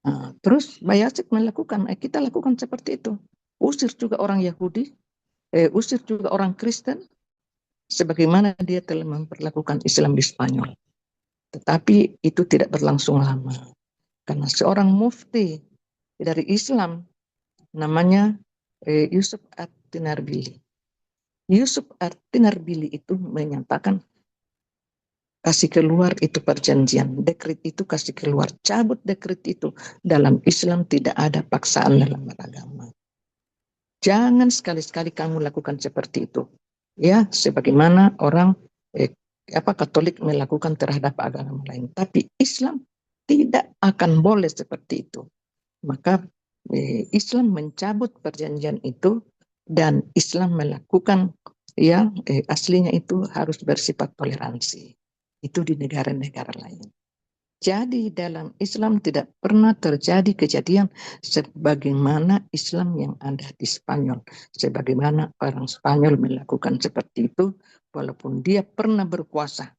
Nah, terus Bayezid melakukan, kita lakukan seperti itu. Usir juga orang Yahudi, usir juga orang Kristen, sebagaimana dia telah memperlakukan Islam di Spanyol. Tetapi itu tidak berlangsung lama. Karena seorang mufti dari Islam namanya Yusuf At-Tinarbili. Yusuf At-Tinarbili itu menyatakan kasih keluar itu perjanjian, dekret itu kasih keluar, cabut dekret itu. Dalam Islam tidak ada paksaan dalam beragama. Jangan sekali-sekali kamu lakukan seperti itu. Ya, sebagaimana orang Katolik melakukan terhadap agama lain. Tapi Islam tidak akan boleh seperti itu. Maka Islam mencabut perjanjian itu dan Islam melakukan aslinya itu harus bersifat toleransi. Itu di negara-negara lain. Jadi dalam Islam tidak pernah terjadi kejadian sebagaimana Islam yang ada di Spanyol. Sebagaimana orang Spanyol melakukan seperti itu walaupun dia pernah berkuasa.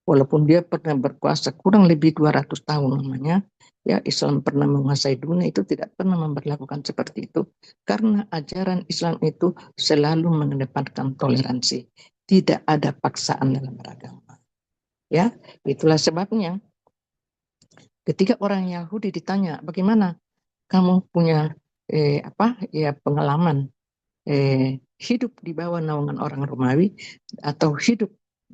Walaupun dia pernah berkuasa kurang lebih 200 tahun namanya, ya Islam pernah menguasai dunia, itu tidak pernah memperlakukan seperti itu. Karena ajaran Islam itu selalu mengedepankan toleransi. Tidak ada paksaan dalam beragama. Ya, itulah sebabnya ketika orang Yahudi ditanya, bagaimana kamu punya pengalaman hidup di bawah naungan orang Romawi atau hidup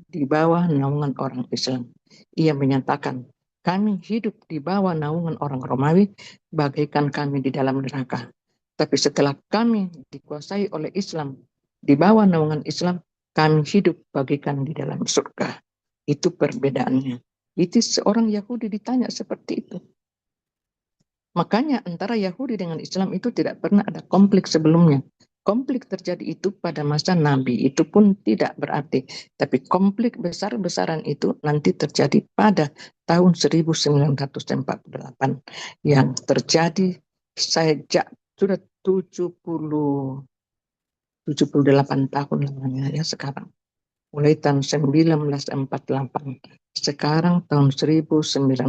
di bawah naungan orang Islam? Ia menyatakan, kami hidup di bawah naungan orang Romawi bagaikan kami di dalam neraka. Tapi setelah kami dikuasai oleh Islam, di bawah naungan Islam, kami hidup bagaikan di dalam surga. Itu perbedaannya. Itu seorang Yahudi ditanya seperti itu. Makanya antara Yahudi dengan Islam itu tidak pernah ada konflik sebelumnya. Konflik terjadi itu pada masa Nabi, itu pun tidak berarti. Tapi konflik besar-besaran itu nanti terjadi pada tahun 1948 yang terjadi sejak sudah 78 tahun lamanya ya sekarang. Mulai tahun 1948, sekarang tahun 1926,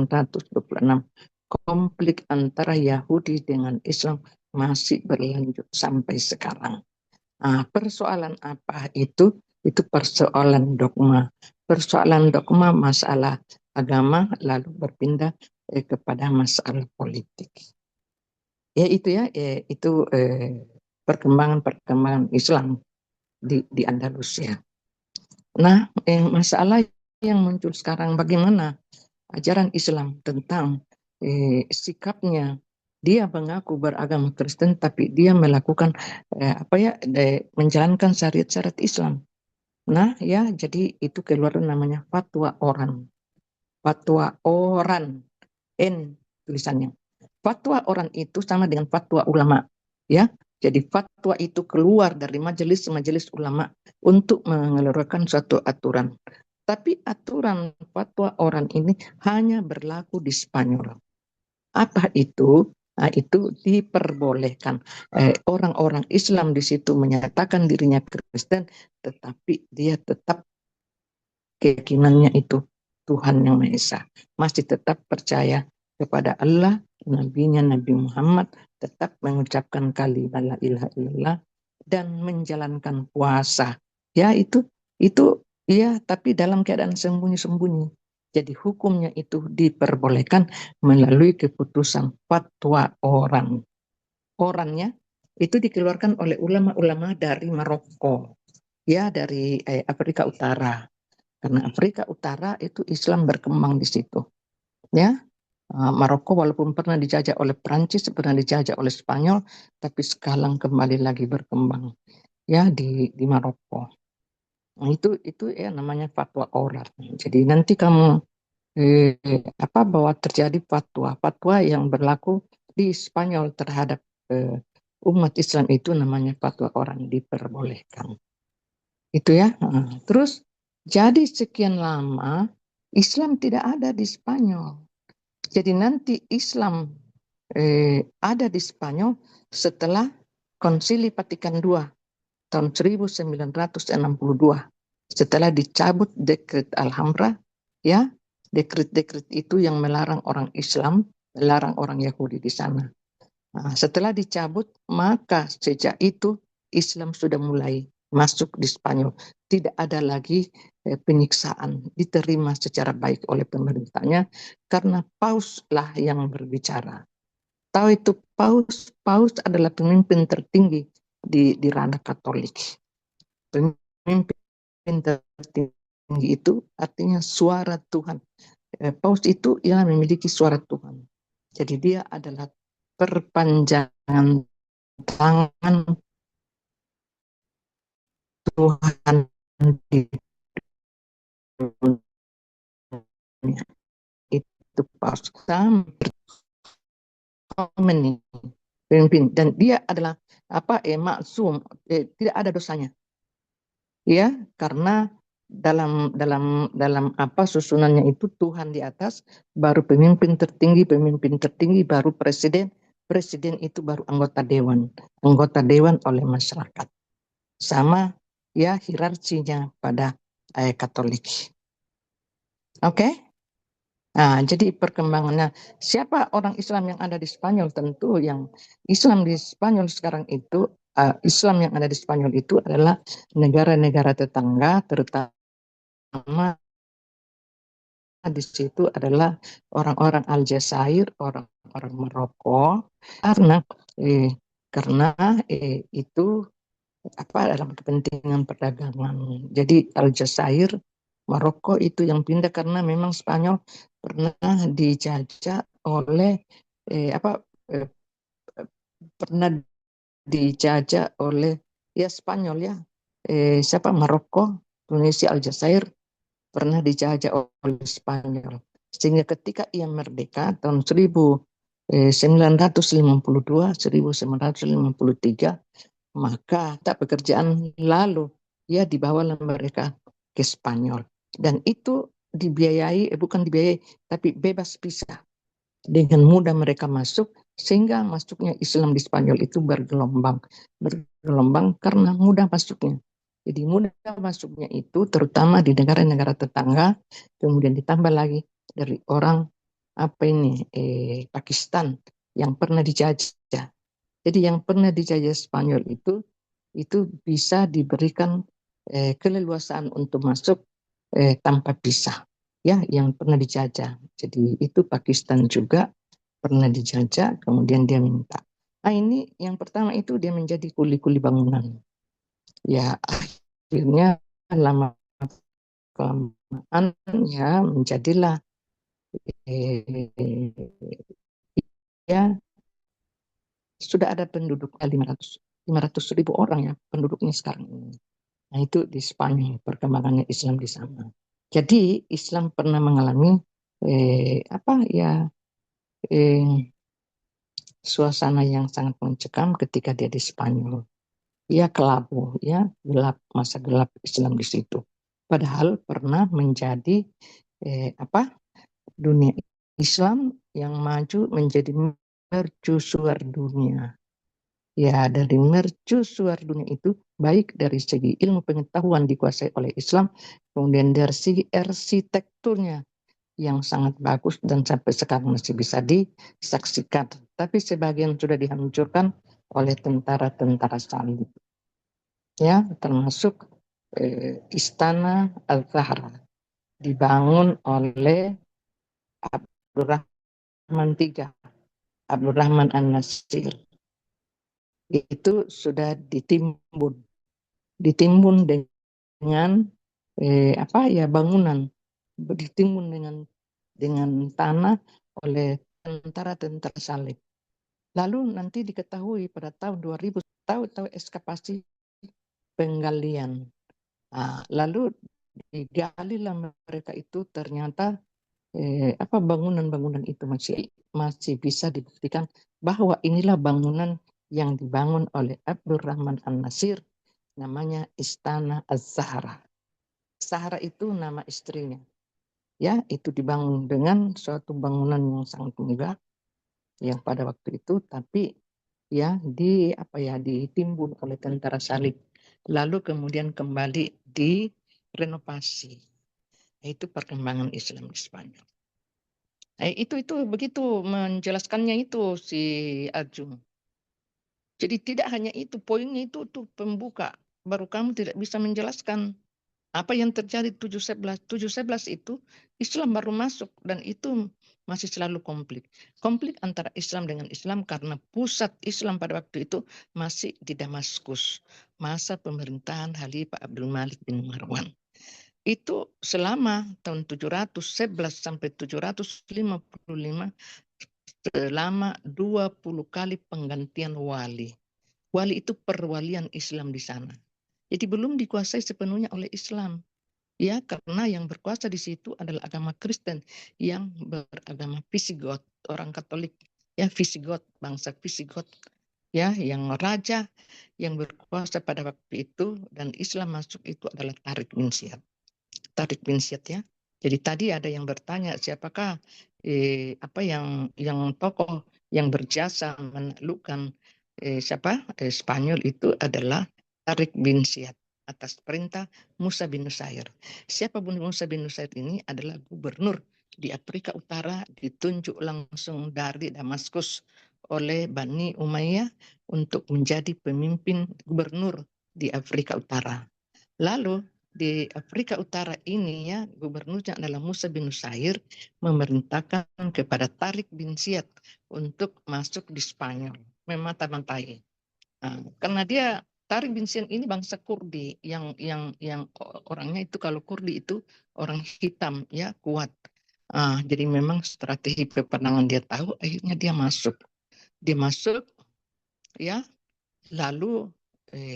konflik antara Yahudi dengan Islam masih berlanjut sampai sekarang. Nah, persoalan apa itu? Itu persoalan dogma. Persoalan dogma masalah agama lalu berpindah kepada masalah politik. Ya itu ya, itu perkembangan Islam di Andalusia. Nah, masalah yang muncul sekarang bagaimana ajaran Islam tentang sikapnya. Dia mengaku beragama Kristen tapi dia melakukan menjalankan syariat-syariat Islam. Nah, ya jadi itu keluar namanya fatwa Oran. Fatwa Oran, N tulisannya. Fatwa Oran itu sama dengan fatwa ulama, ya. Jadi fatwa itu keluar dari majelis-majelis ulama untuk mengeluarkan suatu aturan. Tapi aturan fatwa Oran ini hanya berlaku di Spanyol. Apa itu? Nah, itu diperbolehkan. Orang-orang Islam di situ menyatakan dirinya Kristen, tetapi dia tetap keyakinannya itu Tuhan yang Maha Esa. Masih tetap percaya kepada Allah, Nabi-Nya Nabi Muhammad, tetap mengucapkan kalimat la ilaha illallah dan menjalankan puasa. Ya itu ya, tapi dalam keadaan sembunyi-sembunyi. Jadi hukumnya itu diperbolehkan melalui keputusan fatwa orang. Orangnya itu dikeluarkan oleh ulama-ulama dari Maroko, ya dari Afrika Utara. Karena Afrika Utara itu Islam berkembang di situ. Ya, Maroko walaupun pernah dijajah oleh Prancis, pernah dijajah oleh Spanyol, tapi sekarang kembali lagi berkembang ya di Maroko. Nah, itu ya namanya fatwa orang. Jadi nanti kamu bahwa terjadi fatwa yang berlaku di Spanyol terhadap umat Islam itu namanya fatwa orang diperbolehkan. Itu ya. Terus jadi sekian lama Islam tidak ada di Spanyol. Jadi nanti Islam ada di Spanyol setelah Konsili Vatikan II tahun 1962. Setelah dicabut dekret Alhambra, ya, dekret-dekret itu yang melarang orang Islam, melarang orang Yahudi di sana. Nah, setelah dicabut, maka sejak itu Islam sudah mulai masuk di Spanyol. Tidak ada lagi penyiksaan, diterima secara baik oleh pemerintahnya karena Paus lah yang berbicara. Tahu itu Paus adalah pemimpin tertinggi di ranah Katolik. Pemimpin tertinggi itu artinya suara Tuhan. Paus itu yang memiliki suara Tuhan. Jadi dia adalah perpanjangan tangan Tuhan di dunia. Itu Paus pemimpin, dan dia adalah maksum, tidak ada dosanya, ya, karena dalam susunannya itu Tuhan di atas, baru pemimpin tertinggi baru presiden itu baru anggota dewan oleh masyarakat, sama ya hierarkinya pada Katolik. Oke? Nah, jadi perkembangannya siapa orang Islam yang ada di Spanyol? Tentu yang Islam di Spanyol sekarang itu Islam yang ada di Spanyol itu adalah negara-negara tetangga, terutama di situ adalah orang-orang Aljazair, orang-orang Maroko, karena itu dalam kepentingan perdagangan. Jadi Aljazair, Maroko itu yang pindah karena memang Spanyol pernah dijajah oleh ya Spanyol ya, Maroko, Tunisia, Aljazair pernah dijajah oleh Spanyol, sehingga ketika ia merdeka tahun 1952 1953, maka tak pekerjaan lalu ya dibawalah mereka ke Spanyol, dan itu bukan dibiayai tapi bebas visa. Dengan mudah mereka masuk, sehingga masuknya Islam di Spanyol itu bergelombang karena mudah masuknya. Jadi mudah masuknya itu terutama di negara-negara tetangga, kemudian ditambah lagi dari orang Pakistan yang pernah dijajah. Jadi yang pernah dijajah Spanyol itu bisa diberikan keleluasaan untuk masuk tanpa visa. ya yang pernah dijajah. Jadi itu Pakistan juga pernah dijajah, kemudian dia minta. Nah ini yang pertama itu dia menjadi kuli-kuli bangunan. Ya akhirnya lama kelamaan ya menjadilah ya sudah ada penduduknya 500 ribu orang ya penduduknya sekarang ini. Nah itu di Spanyol perkembangannya Islam di sana. Jadi Islam pernah mengalami suasana yang sangat mencekam ketika dia di Spanyol. Ya kelabu, ya gelap, masa gelap Islam di situ. Padahal pernah menjadi dunia Islam yang maju menjadi mercusuar dunia. Ya, dari mercusuar dunia itu baik dari segi ilmu pengetahuan dikuasai oleh Islam, kemudian dari segi arsitekturnya yang sangat bagus dan sampai sekarang masih bisa disaksikan. Tapi sebagian sudah dihancurkan oleh tentara-tentara salib. Ya, termasuk Istana Al-Zahra dibangun oleh Abdurrahman III, Abdurrahman An-Nasir. Itu sudah ditimbun dengan bangunan, ditimbun dengan tanah oleh tentara-tentara salib. Lalu nanti diketahui pada tahun 2000 tahu eskapasi penggalian. Nah, lalu digalilah mereka itu ternyata bangunan-bangunan itu masih bisa dibuktikan bahwa inilah bangunan yang dibangun oleh Abdurrahman An-Nasir, namanya Istana Az-Zahra. Zahra itu nama istrinya. Ya, itu dibangun dengan suatu bangunan yang sangat megah yang pada waktu itu, tapi ya ditimbun oleh tentara salib. Lalu kemudian kembali direnovasi. Itu perkembangan Islam di Spanyol. Itu begitu menjelaskannya itu si Ajung. Jadi tidak hanya itu, poinnya itu tuh pembuka. Baru kamu tidak bisa menjelaskan apa yang terjadi 711. 711 itu Islam baru masuk dan itu masih selalu konflik. Konflik antara Islam dengan Islam karena pusat Islam pada waktu itu masih di Damaskus. Masa pemerintahan Khalifah Abdul Malik bin Marwan. Itu selama tahun 711 sampai 755 selama 20 kali penggantian wali. Wali itu perwalian Islam di sana. Jadi belum dikuasai sepenuhnya oleh Islam. Ya, karena yang berkuasa di situ adalah agama Kristen yang beragama Visigoth, orang Katolik. Ya, Visigoth, bangsa Visigoth. Ya, yang raja yang berkuasa pada waktu itu dan Islam masuk itu adalah Tariq bin Ziyad. Tariq bin Ziyad ya. Jadi tadi ada yang bertanya siapakah yang tokoh yang berjasa menaklukkan Spanyol itu adalah Tariq bin Ziyad atas perintah Musa bin Nusair. Siapa Musa bin Nusair ini adalah gubernur di Afrika Utara, ditunjuk langsung dari Damaskus oleh Bani Umayyah untuk menjadi pemimpin gubernur di Afrika Utara. Lalu di Afrika Utara ini ya gubernurnya adalah Musa bin Nusair memerintahkan kepada Tariq bin Ziyad untuk masuk di Spanyol, memata-matai. Karena dia Tariq bin Ziyad ini bangsa Kurdi yang orangnya itu kalau Kurdi itu orang hitam ya kuat. Jadi memang strategi peperangan dia tahu, akhirnya dia masuk ya, lalu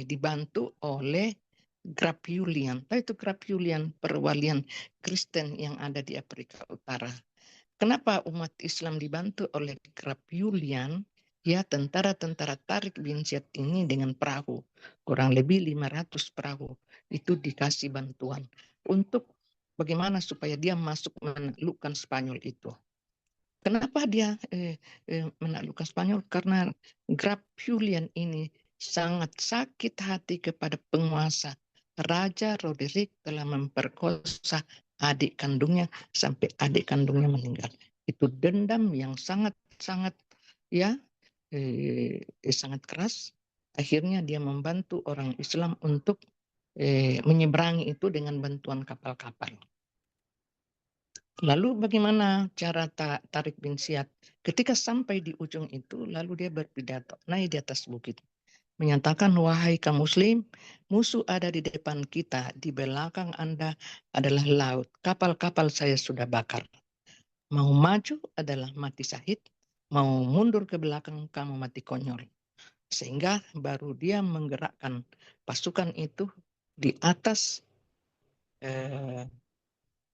dibantu oleh Grapulian. Tahu itu Grapulian, perwalian Kristen yang ada di Afrika Utara. Kenapa umat Islam dibantu oleh Grapulian? Ya, tentara-tentara Tariq bin Ziyad ini dengan perahu, kurang lebih 500 perahu, itu dikasih bantuan untuk bagaimana supaya dia masuk menaklukkan Spanyol itu. Kenapa dia menaklukkan Spanyol? Karena Grapulian ini sangat sakit hati kepada penguasa. Raja Roderick telah memperkosa adik kandungnya sampai adik kandungnya meninggal. Itu dendam yang sangat-sangat sangat keras. Akhirnya dia membantu orang Islam untuk menyeberangi itu dengan bantuan kapal-kapal. Lalu bagaimana cara Tariq bin Ziyad? Ketika sampai di ujung itu, lalu dia berpidato, naik di atas bukit. Menyatakan, wahai kaum muslim, musuh ada di depan kita, di belakang Anda adalah laut. Kapal-kapal saya sudah bakar. Mau maju adalah mati syahid, mau mundur ke belakang kamu mati konyol. Sehingga baru dia menggerakkan pasukan itu di atas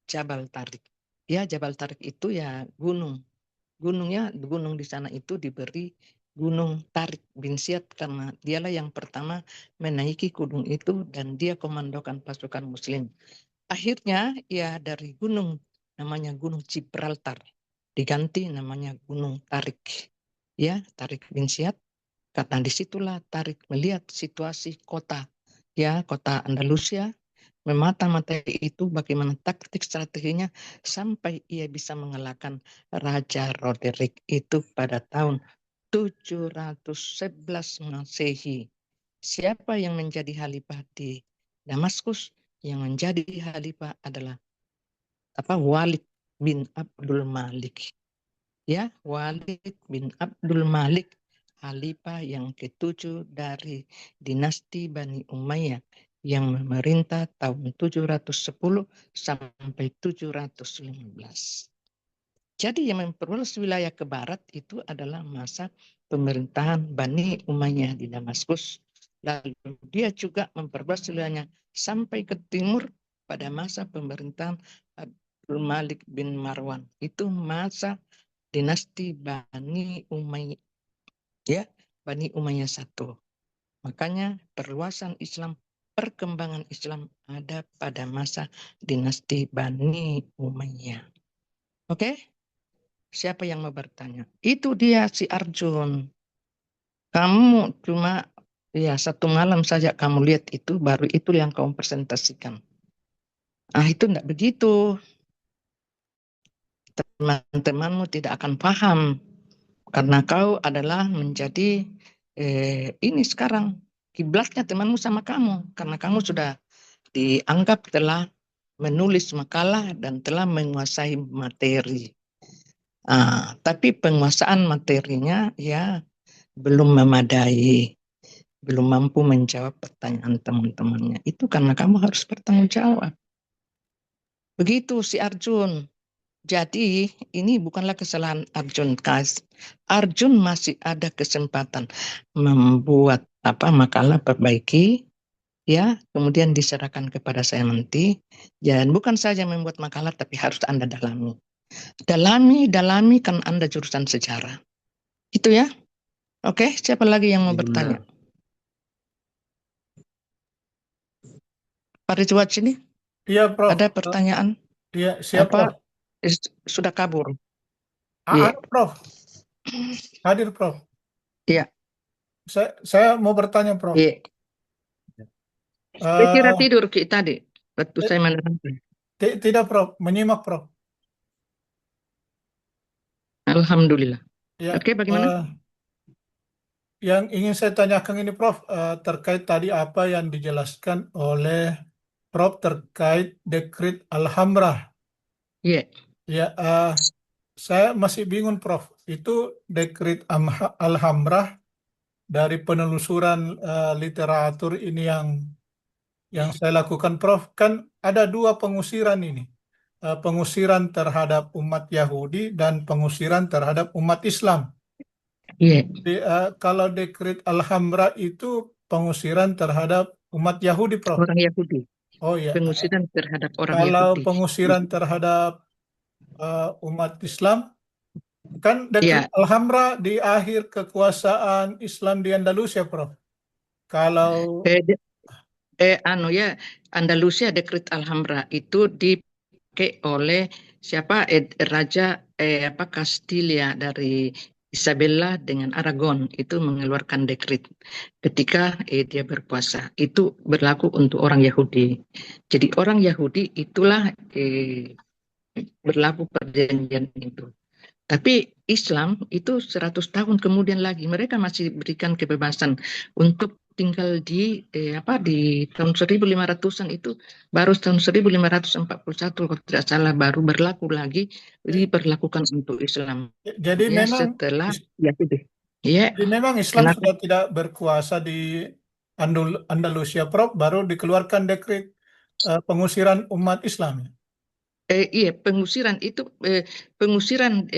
Jabal Tariq. Ya, Jabal Tariq itu ya gunung. Gunung di sana itu diberi Gunung Tariq bin Ziyad karena dialah yang pertama menaiki gunung itu dan dia komandokan pasukan muslim. Akhirnya ya dari gunung namanya Gunung Gibraltar diganti namanya Gunung Tariq. Ya, Tariq bin Ziyad. Karena disitulah Tariq melihat situasi kota, ya kota Andalusia, memata-matai itu bagaimana taktik strateginya sampai ia bisa mengalahkan Raja Roderick itu pada tahun 711 Masehi. Siapa yang menjadi khalifah di Damaskus? Yang menjadi khalifah adalah Walid bin Abdul Malik. Ya, Walid bin Abdul Malik, khalifah yang ketujuh dari dinasti Bani Umayyah yang memerintah tahun 710 sampai 715. Jadi yang memperluas wilayah ke barat itu adalah masa pemerintahan Bani Umayyah di Damaskus. Lalu dia juga memperluas wilayahnya sampai ke timur pada masa pemerintahan Abdul Malik bin Marwan. Itu masa dinasti Bani Umayyah, ya, Bani Umayyah I. Makanya perluasan Islam, perkembangan Islam ada pada masa dinasti Bani Umayyah. Oke? Siapa yang mau bertanya? Itu dia si Arjun. Kamu cuma ya satu malam saja kamu lihat itu, baru itu yang kamu presentasikan. Itu enggak begitu. Teman-temanmu tidak akan paham. Karena kau adalah menjadi ini sekarang kiblatnya temanmu sama kamu. Karena kamu sudah dianggap telah menulis makalah dan telah menguasai materi. Tapi penguasaan materinya ya belum memadai. Belum mampu menjawab pertanyaan teman-temannya. Itu karena kamu harus bertanggung jawab. Begitu si Arjun. Jadi ini bukanlah kesalahan Arjun. Arjun masih ada kesempatan membuat makalah perbaiki, ya, kemudian diserahkan kepada saya nanti. Dan bukan saja membuat makalah, tapi harus Anda dalami. Dalami kan Anda jurusan sejarah. Itu ya. Oke, siapa lagi yang mau bertanya? Pak Rizwan sini. Iya, Prof. Ada pertanyaan? Iya, siap, Prof. Sudah kabur? Ada, Prof. Hadir, Prof. Iya. Saya mau bertanya, Prof. Iya. Saya kira tidur tadi waktu saya menerangkan. Tidak, Prof. Menyimak, Prof. Alhamdulillah. Ya, Oke, bagaimana? Yang ingin saya tanyakan ini, Prof, terkait tadi apa yang dijelaskan oleh Prof terkait dekrit Alhamrah. Iya. Ya, saya masih bingung, Prof. Itu dekrit Alhamrah dari penelusuran literatur ini yang saya lakukan, Prof. Kan ada dua pengusiran ini. Pengusiran terhadap umat Yahudi dan pengusiran terhadap umat Islam. Iya. Kalau dekrit Alhamra itu pengusiran terhadap umat Yahudi, Prof. Orang Yahudi. Oh ya. Pengusiran terhadap orang Kalau Yahudi. pengusiran terhadap umat Islam, kan dekrit Ya. Alhamra di akhir kekuasaan Islam di Andalusia, Prof. Kalau Andalusia dekrit Alhambra itu dipakai oleh siapa? Raja Castilla dari Isabella dengan Aragon itu mengeluarkan dekrit ketika dia berkuasa. Itu berlaku untuk orang Yahudi. Jadi orang Yahudi itulah berlaku perjanjian itu. Tapi Islam itu 100 tahun kemudian lagi mereka masih berikan kebebasan untuk tinggal di di tahun 1500-an itu, baru tahun 1541 kalau tidak salah baru berlaku lagi, diberlakukan untuk Islam. Jadi Ya memang setelah Yahudi. Ya, jadi memang Islam kenapa? sudah tidak berkuasa di Andalusia, Prof, baru dikeluarkan dekret pengusiran umat Islam. Iya, pengusiran itu pengusiran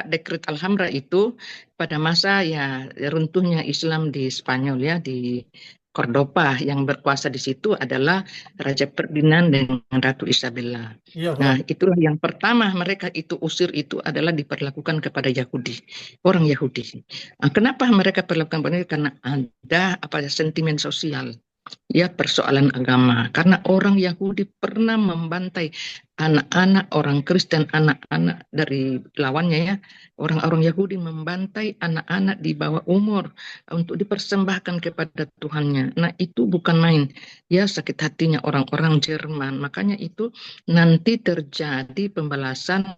dekret Alhambra itu pada masa ya runtuhnya Islam di Spanyol, ya, di Cordoba. Yang berkuasa di situ adalah Raja Ferdinand dengan Ratu Isabella. Iya, Prof. Nah, itulah yang pertama mereka itu usir itu adalah diperlakukan kepada Yahudi, orang Yahudi. Nah, kenapa mereka perlakukan begini? Karena ada sentimen sosial. Ya, persoalan agama. Karena orang Yahudi pernah membantai anak-anak orang Kristen, anak-anak dari lawannya, ya. Orang-orang Yahudi membantai anak-anak di bawah umur untuk dipersembahkan kepada Tuhannya. Nah, itu bukan main. Ya, sakit hatinya orang-orang Jerman. Makanya itu nanti terjadi pembalasan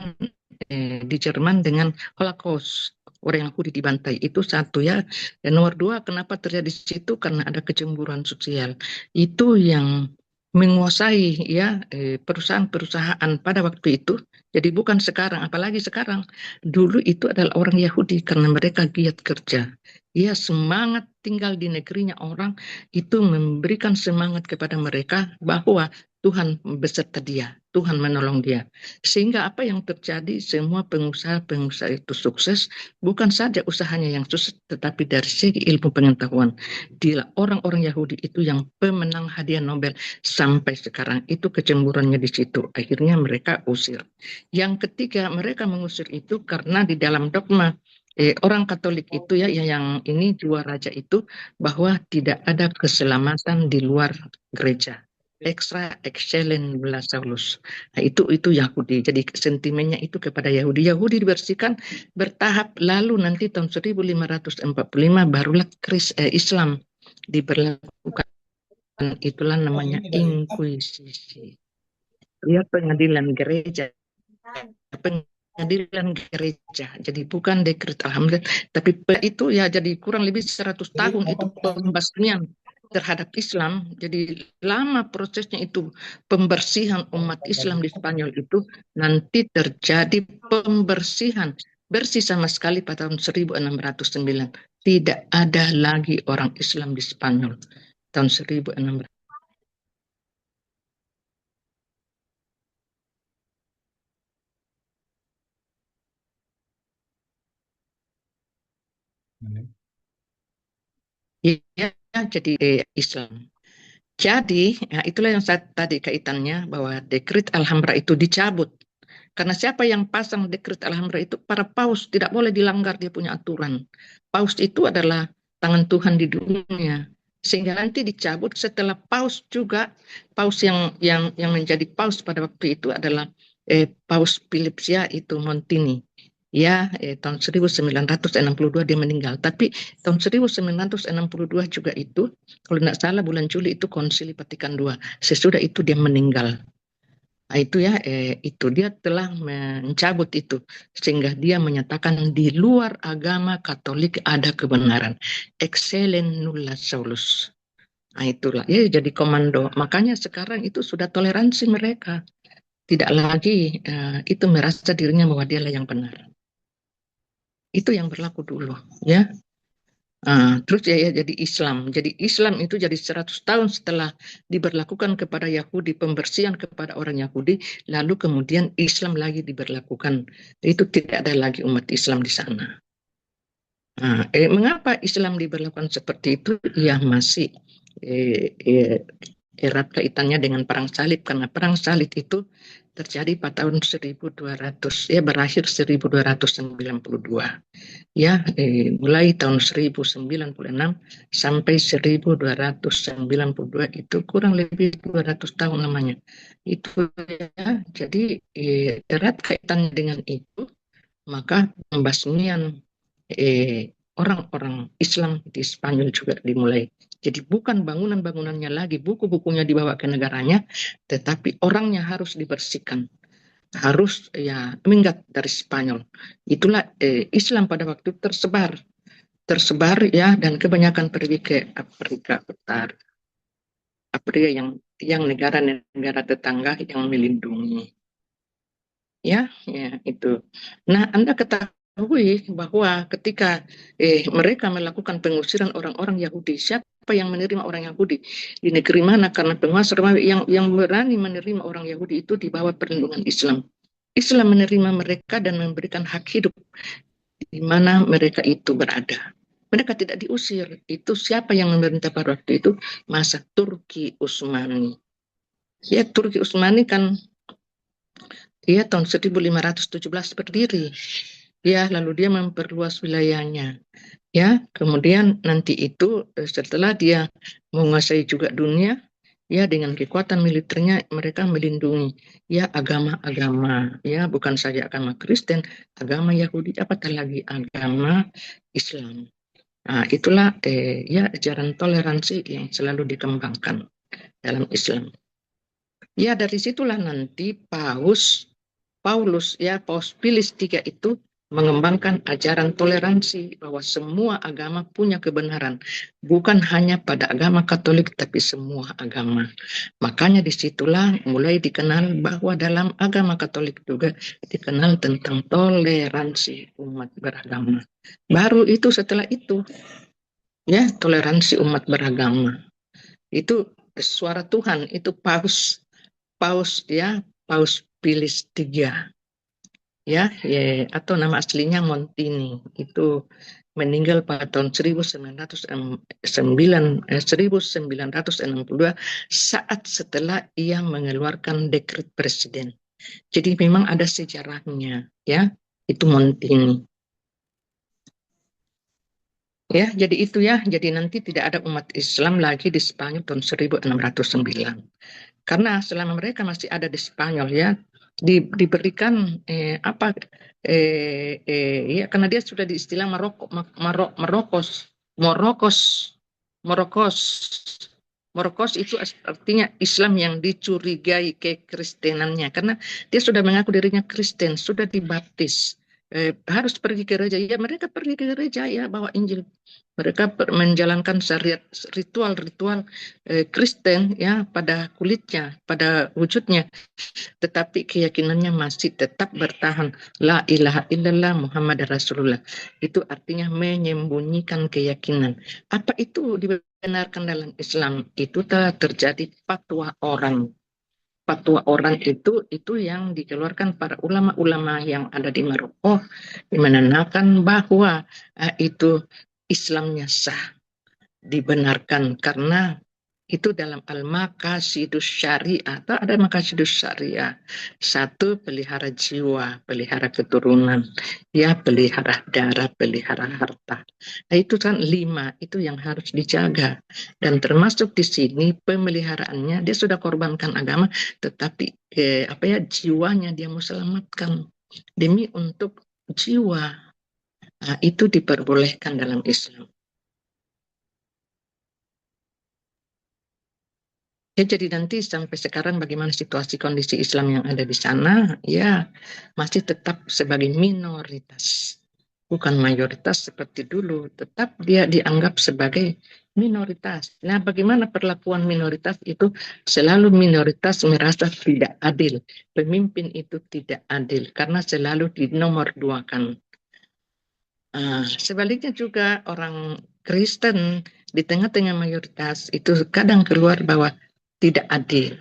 di Jerman dengan Holocaust. Orang Yahudi dibantai, itu satu, ya. Dan nomor dua, kenapa terjadi di situ? Karena ada kecemburuan sosial. Itu yang menguasai, ya, perusahaan-perusahaan pada waktu itu. Jadi bukan sekarang, apalagi sekarang. Dulu itu adalah orang Yahudi karena mereka giat kerja. Ya, semangat tinggal di negerinya orang itu memberikan semangat kepada mereka bahwa Tuhan beserta dia, Tuhan menolong dia. Sehingga apa yang terjadi, semua pengusaha-pengusaha itu sukses, bukan saja usahanya yang sukses, tetapi dari segi ilmu pengetahuan. Dia orang-orang Yahudi itu yang pemenang hadiah Nobel sampai sekarang, itu kecemburuannya di situ. Akhirnya mereka usir. Yang ketiga, mereka mengusir itu karena di dalam dogma orang Katolik itu, ya, yang ini dua raja itu, bahwa tidak ada keselamatan di luar gereja. Extra excellent Saulus. Nah, itu Yahudi. Jadi sentimennya itu kepada Yahudi. Yahudi dibersihkan bertahap, lalu nanti tahun 1545 barulah Islam diberlakukan. Itulah namanya inkuisisi. Ya, pengadilan gereja. Pengadilan gereja. Jadi bukan dekret Alhamdulillah, tapi itu ya jadi kurang lebih 100 tahun itu pembasmian terhadap Islam. Jadi lama prosesnya itu pembersihan umat Islam di Spanyol itu, nanti terjadi pembersihan bersih sama sekali pada tahun 1609. Tidak ada lagi orang Islam di Spanyol tahun 1600. Ya, jadi Islam. Jadi, ya, itulah yang saya tadi kaitannya bahwa dekret Alhambra itu dicabut. Karena siapa yang pasang dekret Alhambra itu? Para paus, tidak boleh dilanggar dia punya aturan. Paus itu adalah tangan Tuhan di dunia. Sehingga nanti dicabut setelah paus juga, paus yang menjadi paus pada waktu itu adalah Paus Philips, ya, itu Montini. Ya, tahun 1962 dia meninggal. Tapi tahun 1962 juga itu, kalau tidak salah bulan Juli itu Konsili Vatikan II. Sesudah itu dia meninggal. Nah, itu, ya, itu dia telah mencabut itu, sehingga dia menyatakan di luar agama Katolik ada kebenaran. Excellent nulla solus. Nah, itulah, ya, jadi komando. Makanya sekarang itu sudah toleransi mereka. Tidak lagi itu merasa dirinya bahwa dialah yang benar. Itu yang berlaku dulu, ya. Terus ya jadi Islam. Jadi Islam itu jadi 100 tahun setelah diberlakukan kepada Yahudi, pembersihan kepada orang Yahudi, lalu kemudian Islam lagi diberlakukan. Itu tidak ada lagi umat Islam di sana. Mengapa Islam diberlakukan seperti itu? Ya, masih erat kaitannya dengan perang salib, karena perang salib itu terjadi pada tahun 1200, ya, berakhir 1292. Ya, mulai tahun 1096 sampai 1292 itu kurang lebih 200 tahun namanya. Itu, ya, jadi erat kaitannya dengan itu, maka pembasmian orang-orang Islam di Spanyol juga dimulai. Jadi bukan bangunan-bangunannya lagi, buku-bukunya dibawa ke negaranya, tetapi orangnya harus dibersihkan. Harus, ya, minggat dari Spanyol. Itulah Islam pada waktu tersebar tersebar ya, dan kebanyakan pergi ke Afrika Utara, Afrika yang negara-negara tetangga yang melindungi. Ya, itu. Nah, Anda ketahui bahwa ketika mereka melakukan pengusiran orang-orang Yahudi, siapa yang menerima orang Yahudi di negeri mana? Karena penguasa Romawi yang berani menerima orang Yahudi itu di bawah perlindungan Islam. Islam menerima mereka dan memberikan hak hidup di mana mereka itu berada. Mereka tidak diusir. Itu siapa yang memerintah pada waktu itu? Masa Turki Utsmani. Ya, Turki Utsmani kan tahun 1517 berdiri. Ya, lalu dia memperluas wilayahnya. Ya, kemudian nanti itu setelah dia menguasai juga dunia, ya dengan kekuatan militernya mereka melindungi ya agama-agama, ya bukan saja agama Kristen, agama Yahudi, apatah lagi agama Islam. Nah, itulah ya ajaran toleransi yang selalu dikembangkan dalam Islam. Ya, dari situlah nanti Paus Pius III itu mengembangkan ajaran toleransi bahwa semua agama punya kebenaran, bukan hanya pada agama Katolik tapi semua agama. Makanya disitulah mulai dikenal bahwa dalam agama Katolik juga dikenal tentang toleransi umat beragama. Baru itu setelah itu ya toleransi umat beragama. Itu suara Tuhan, itu Paus Pius III. Ya, atau nama aslinya Montini, itu meninggal pada tahun 1962 saat setelah ia mengeluarkan dekret presiden. Jadi memang ada sejarahnya, ya, itu Montini. Ya, jadi itu ya, jadi nanti tidak ada umat Islam lagi di Spanyol tahun 1609. Karena selama mereka masih ada di Spanyol ya, diberikan ya karena dia sudah di istilah Morokos itu artinya Islam yang dicurigai kekristenannya, karena dia sudah mengaku dirinya Kristen, sudah dibaptis, harus pergi ke gereja. Ya, mereka pergi ke gereja ya, bawa Injil. Mereka menjalankan syariat ritual-ritual Kristen ya pada kulitnya, pada wujudnya, tetapi keyakinannya masih tetap bertahan. La ilaha illallah Muhammad Rasulullah. Itu artinya menyembunyikan keyakinan. Apa itu dibenarkan dalam Islam? Itu telah terjadi fatwa orang. Fatwa orang itu yang dikeluarkan para ulama-ulama yang ada di Maroko, menandakan bahwa itu Islamnya sah, dibenarkan karena itu dalam Al-Maqasidus Syariah, atau ada Maqasidus Syariah. 1, pelihara jiwa, pelihara keturunan, ya pelihara darah, pelihara harta. Nah, itu kan 5, itu yang harus dijaga. Dan termasuk di sini pemeliharaannya, dia sudah korbankan agama, tetapi jiwanya dia mau selamatkan demi untuk jiwa. Nah, itu diperbolehkan dalam Islam. Ya, jadi nanti sampai sekarang bagaimana situasi kondisi Islam yang ada di sana, ya masih tetap sebagai minoritas. Bukan mayoritas seperti dulu, tetap dia dianggap sebagai minoritas. Nah, bagaimana perlakuan minoritas itu? Selalu minoritas merasa tidak adil. Pemimpin itu tidak adil karena selalu dinomorduakan. Sebaliknya juga orang Kristen di tengah-tengah mayoritas itu kadang keluar bahwa tidak adil,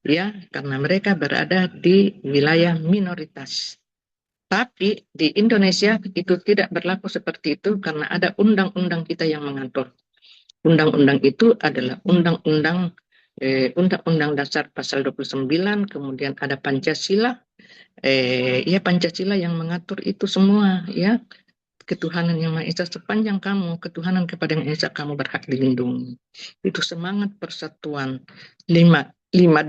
ya, karena mereka berada di wilayah minoritas. Tapi di Indonesia itu tidak berlaku seperti itu karena ada undang-undang kita yang mengatur. Undang-undang itu adalah Undang-Undang Dasar Pasal 29, kemudian ada Pancasila, ya Pancasila yang mengatur itu semua, ya. Ketuhanan yang Maha Esa, sepanjang kamu ketuhanan kepada Yang Esa, kamu berhak dilindungi. Itu semangat persatuan. 5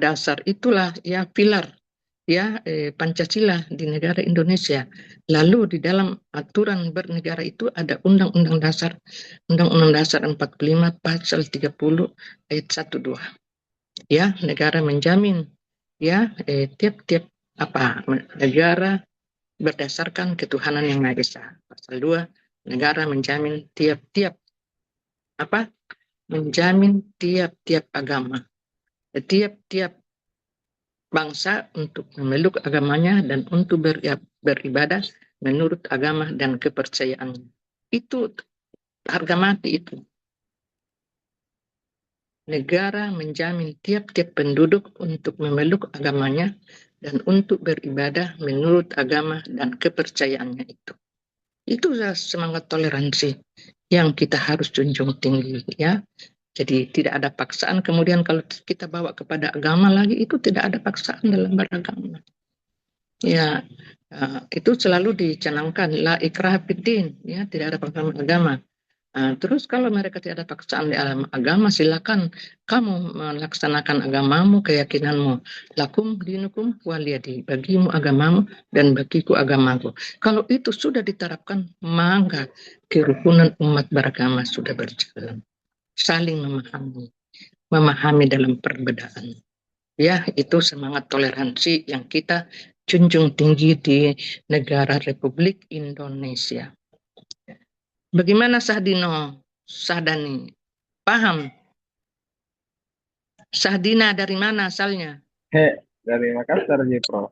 dasar itulah ya pilar ya Pancasila di negara Indonesia. Lalu di dalam aturan bernegara itu ada Undang-Undang Dasar 45 pasal 30 ayat 1-2. Ya, negara menjamin ya tiap-tiap negara berdasarkan ketuhanan yang Maha Esa. Pasal 2, Negara menjamin tiap-tiap menjamin tiap-tiap agama, tiap-tiap bangsa untuk memeluk agamanya dan untuk beribadah menurut agama dan kepercayaannya. Itu harga mati itu. Negara menjamin tiap-tiap penduduk untuk memeluk agamanya dan untuk beribadah menurut agama dan kepercayaannya itu. Itu semangat toleransi yang kita harus junjung tinggi, ya. Jadi tidak ada paksaan. Kemudian kalau kita bawa kepada agama lagi, itu tidak ada paksaan dalam beragama. Ya, itu selalu dicanangkan la ikraha fiddin, ya, tidak ada paksaan agama. Terus kalau mereka tidak ada paksaan di dalam agama, silakan kamu melaksanakan agamamu, keyakinanmu. Lakum dinukum waliyadi, bagimu agamamu dan bagiku agamaku. Kalau itu sudah diterapkan, maka kerukunan umat beragama sudah berjalan. Saling memahami dalam perbedaan. Ya, itu semangat toleransi yang kita junjung tinggi di negara Republik Indonesia. Bagaimana Sahdino? Sahdani? Paham? Sahdina dari mana asalnya? Dari Makassar sih, Prof.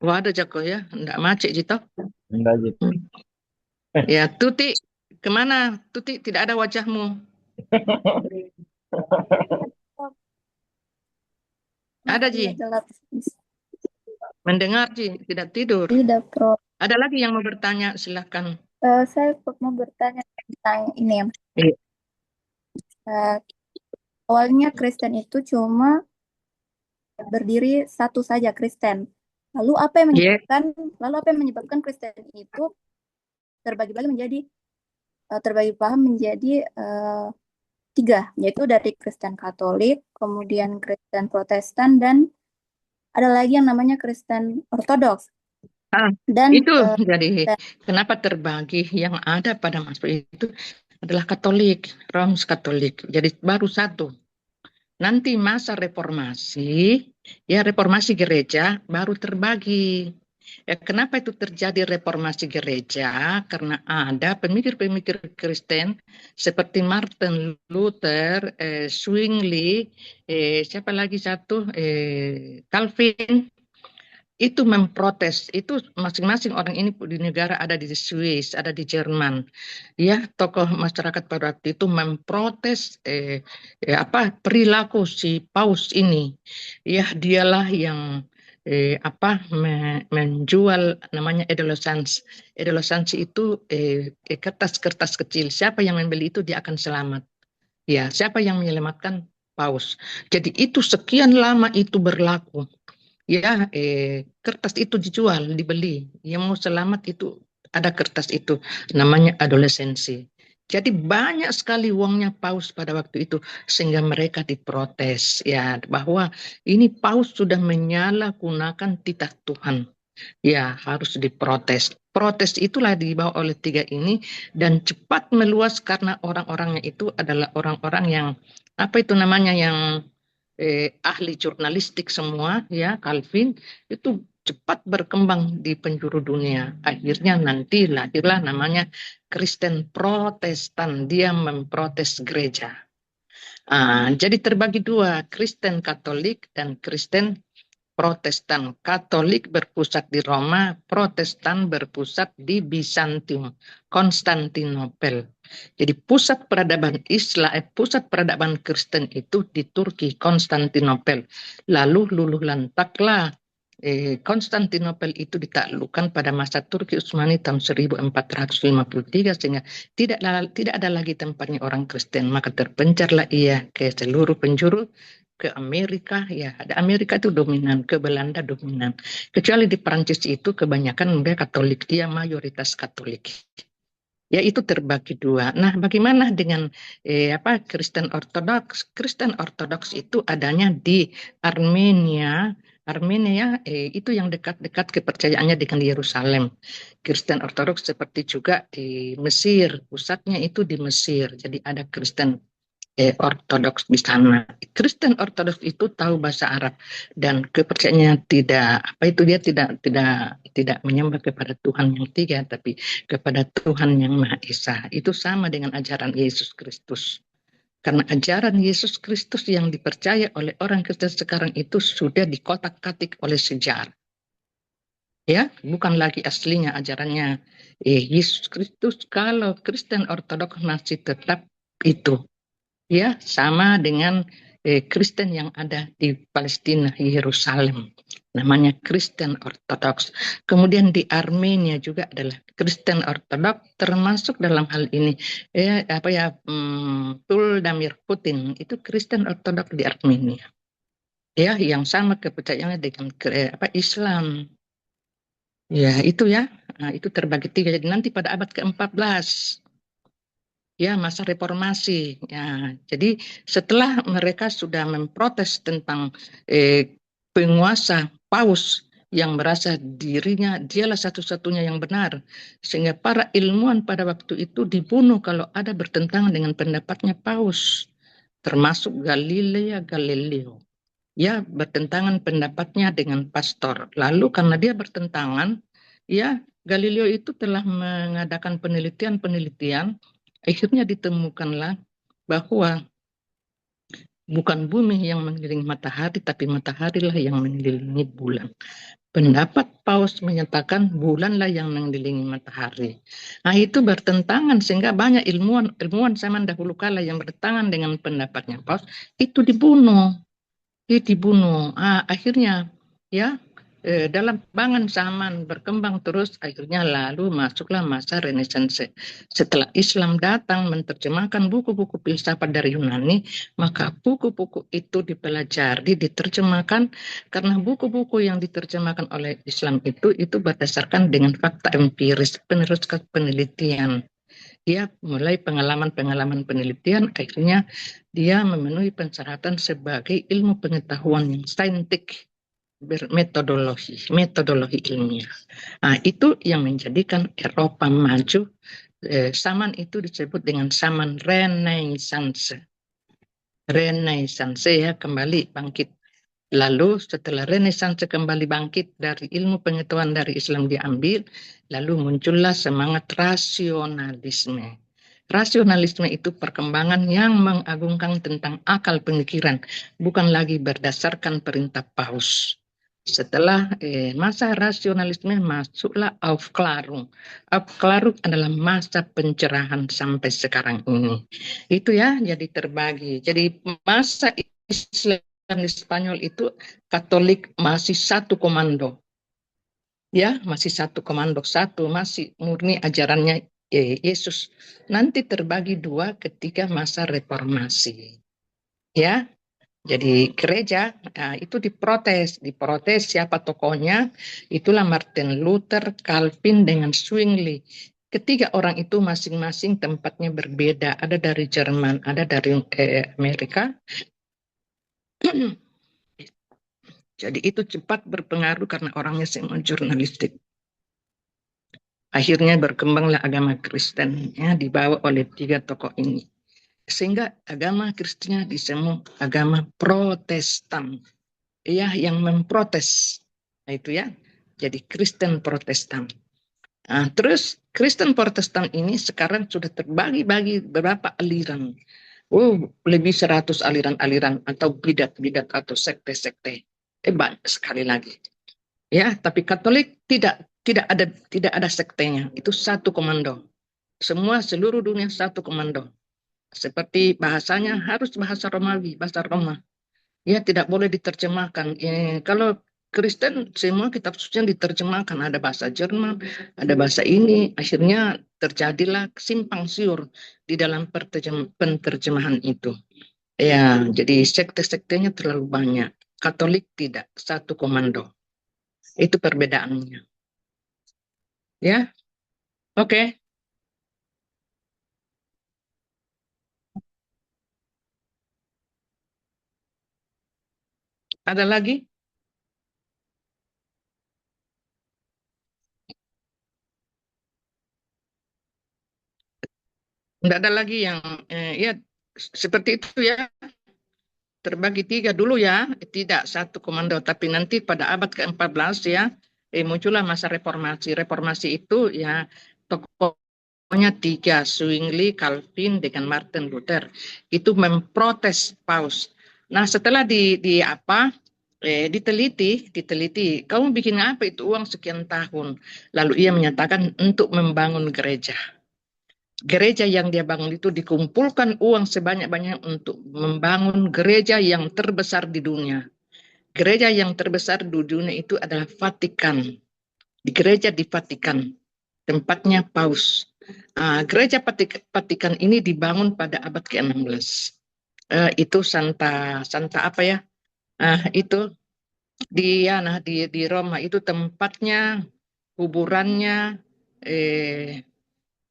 Waduh Joko ya, enggak macet Jito. Enggak gitu. Ya, Tuti, kemana? Tuti, tidak ada wajahmu. Ada Ji, mendengar Ji, tidak tidur. Tidak, Prof. Ada lagi yang mau bertanya, silakan. Saya mau bertanya tentang ini ya. Iya. Awalnya Kristen itu cuma berdiri satu saja Kristen. Lalu apa yang menyebabkan Kristen itu terbagi paham menjadi tiga, yaitu dari Kristen Katolik, kemudian Kristen Protestan, dan ada lagi yang namanya Kristen Ortodoks. Dan itu jadi kenapa terbagi? Yang ada pada masa itu adalah Katolik, Roms Katolik. Jadi baru satu. Nanti masa reformasi, ya reformasi gereja baru terbagi. Ya, kenapa itu terjadi reformasi gereja? Karena ada pemikir-pemikir Kristen seperti Martin Luther, Zwingli, siapa lagi satu, Calvin. Itu memprotes, itu masing-masing orang ini di negara, ada di Swiss, ada di Jerman, ya, tokoh masyarakat pada waktu itu memprotes perilaku si Paus ini, ya, dialah yang menjual namanya edulescence itu kertas-kertas kecil, siapa yang membeli itu dia akan selamat, ya, siapa yang menyelamatkan Paus. Jadi itu sekian lama itu berlaku. Ya, kertas itu dijual, dibeli. Yang mau selamat itu ada kertas itu, namanya adolescensi. Jadi banyak sekali uangnya Paus pada waktu itu, sehingga mereka diprotes, ya, bahwa ini Paus sudah menyalahgunakan titah Tuhan. Ya, harus diprotes. Protes itulah dibawa oleh tiga ini dan cepat meluas karena orang-orangnya itu adalah orang-orang yang yang ahli jurnalistik semua, ya, Calvin itu cepat berkembang di penjuru dunia. Akhirnya nanti lahirlah namanya Kristen Protestan, dia memprotes gereja. Jadi terbagi dua, Kristen Katolik dan Kristen Protestan. Katolik berpusat di Roma, Protestan berpusat di Bizantium, Konstantinopel. Jadi pusat peradaban pusat peradaban Kristen itu di Turki, Konstantinopel. Lalu luluh lantaklah Konstantinopel itu ditaklukkan pada masa Turki Utsmani tahun 1453, sehingga tidak ada lagi tempatnya orang Kristen, maka terpencarlah ia ke seluruh penjuru, ke Amerika, ya, ada Amerika itu dominan, ke Belanda dominan. Kecuali di Perancis itu kebanyakan mereka Katolik, dia mayoritas Katolik. Ya, itu terbagi dua. Nah, bagaimana dengan Kristen Ortodoks? Kristen Ortodoks itu adanya di Armenia. Armenia itu yang dekat-dekat kepercayaannya dengan Yerusalem. Kristen Ortodoks seperti juga di Mesir, pusatnya itu di Mesir. Jadi ada Kristen Ortodoks di sana. Kristen Ortodoks itu tahu bahasa Arab dan kepercayaannya dia tidak menyembah kepada Tuhan yang tiga, tapi kepada Tuhan yang Maha Esa. Itu sama dengan ajaran Yesus Kristus. Karena ajaran Yesus Kristus yang dipercaya oleh orang Kristen sekarang itu sudah dikotak-katik oleh sejarah. Ya, bukan lagi aslinya ajarannya Yesus Kristus. Kalau Kristen Ortodoks masih tetap itu, ya, sama dengan Kristen yang ada di Palestina, Yerusalem, namanya Kristen Ortodoks. Kemudian di Armenia juga adalah Kristen Ortodoks, termasuk dalam hal ini Vladimir Putin itu Kristen Ortodoks di Armenia, ya, yang sama kepercayaannya dengan Islam. Ya, itu ya. Nah, itu terbagi tiga. Jadi nanti pada abad ke-14, ya, masa reformasi. Ya, jadi setelah mereka sudah memprotes tentang penguasa paus yang merasa dirinya dialah satu-satunya yang benar, sehingga para ilmuwan pada waktu itu dibunuh kalau ada bertentangan dengan pendapatnya paus, termasuk Galileo. Ya, bertentangan pendapatnya dengan pastor. Lalu karena dia bertentangan, ya, Galileo itu telah mengadakan penelitian-penelitian, akhirnya ditemukanlah bahwa bukan bumi yang mengelilingi matahari, tapi mataharilah yang mengelilingi bulan. Pendapat Paus menyatakan bulanlah yang mengelilingi matahari. Nah, itu bertentangan sehingga banyak ilmuwan zaman dahulu kala yang bertentangan dengan pendapatnya Paus itu dibunuh. Akhirnya, ya, dalam perkembangan zaman berkembang terus, akhirnya lalu masuklah masa Renaissance. Setelah Islam datang menerjemahkan buku-buku filsafat dari Yunani, maka buku-buku itu dipelajari, diterjemahkan, karena buku-buku yang diterjemahkan oleh Islam itu berdasarkan dengan fakta empiris, peneruskan penelitian. Dia mulai pengalaman-pengalaman penelitian, akhirnya dia memenuhi persyaratan sebagai ilmu pengetahuan yang saintifik, metodologi ilmiah. Nah, itu yang menjadikan Eropa maju. Zaman itu disebut dengan zaman Renaissance. Renaissance, ya, kembali bangkit. Lalu setelah Renaissance kembali bangkit dari ilmu pengetahuan dari Islam diambil, lalu muncullah semangat rasionalisme. Rasionalisme itu perkembangan yang mengagungkan tentang akal pemikiran, bukan lagi berdasarkan perintah paus. Setelah masa rasionalisme masuklah Aufklärung. Aufklärung adalah masa pencerahan sampai sekarang ini. Itu ya, jadi terbagi. Jadi masa Islam di Spanyol itu Katolik masih satu komando, ya, masih satu komando, masih murni ajarannya Yesus. Nanti terbagi dua ketika masa reformasi, ya. Jadi gereja itu diprotes siapa tokohnya? Itulah Martin Luther, Calvin dengan Zwingli. Ketiga orang itu masing-masing tempatnya berbeda. Ada dari Jerman, ada dari Amerika. Jadi itu cepat berpengaruh karena orangnya semua jurnalistik. Akhirnya berkembanglah agama Kristen, ya, dibawa oleh tiga tokoh ini. Sehingga agama Kristennya disebut agama Protestan, ya, yang memprotes. Nah, itu ya. Jadi Kristen Protestan. Nah, terus Kristen Protestan ini sekarang sudah terbagi-bagi beberapa aliran. Lebih 100 aliran-aliran atau bidat-bidat atau sekte-sekte. Banyak sekali lagi. Ya, tapi Katolik tidak ada sektenya. Itu satu komando. Seluruh dunia satu komando. Seperti bahasanya harus bahasa Romawi, bahasa Roma. Ya, tidak boleh diterjemahkan. Kalau Kristen semua kitab suci diterjemahkan, ada bahasa Jerman, ada bahasa ini. Akhirnya terjadilah simpang siur di dalam penterjemahan itu. Ya, jadi sekte-sektenya terlalu banyak. Katolik tidak, satu komando. Itu perbedaannya. Ya, oke. Ada lagi? Tidak ada lagi yang ya, seperti itu ya, terbagi tiga dulu ya, tidak satu komando, tapi nanti pada abad ke-14 ya, muncullah masa reformasi. Reformasi itu ya tokohnya tiga, Zwingli, Calvin, dengan Martin Luther. Itu memprotes paus. Nah setelah diteliti, kamu bikin apa itu uang sekian tahun? Lalu ia menyatakan untuk membangun gereja. Gereja yang dia bangun itu dikumpulkan uang sebanyak-banyak untuk membangun gereja yang terbesar di dunia. Gereja yang terbesar di dunia itu adalah Vatikan. Di gereja di Vatikan, tempatnya Paus. Gereja Vatikan ini dibangun pada abad ke-16. Itu Santa apa ya? Itu di Roma, itu tempatnya, kuburannya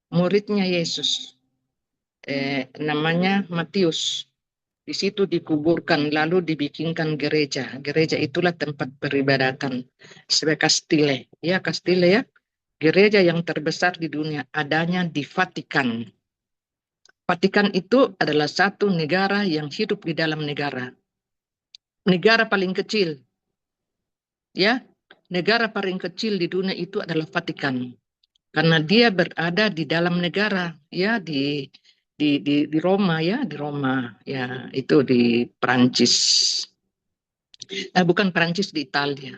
muridnya Yesus, namanya Matius. Di situ dikuburkan, lalu dibikinkan gereja. Gereja itulah tempat peribadatan sebagai Kastile. Ya, Kastile ya. Gereja yang terbesar di dunia adanya di Vatikan. Vatikan itu adalah satu negara yang hidup di dalam negara. Negara paling kecil. Ya, negara paling kecil di dunia itu adalah Vatikan. Karena dia berada di dalam negara, ya, di Roma ya, di Roma ya, itu di Perancis. Bukan Perancis, di Italia.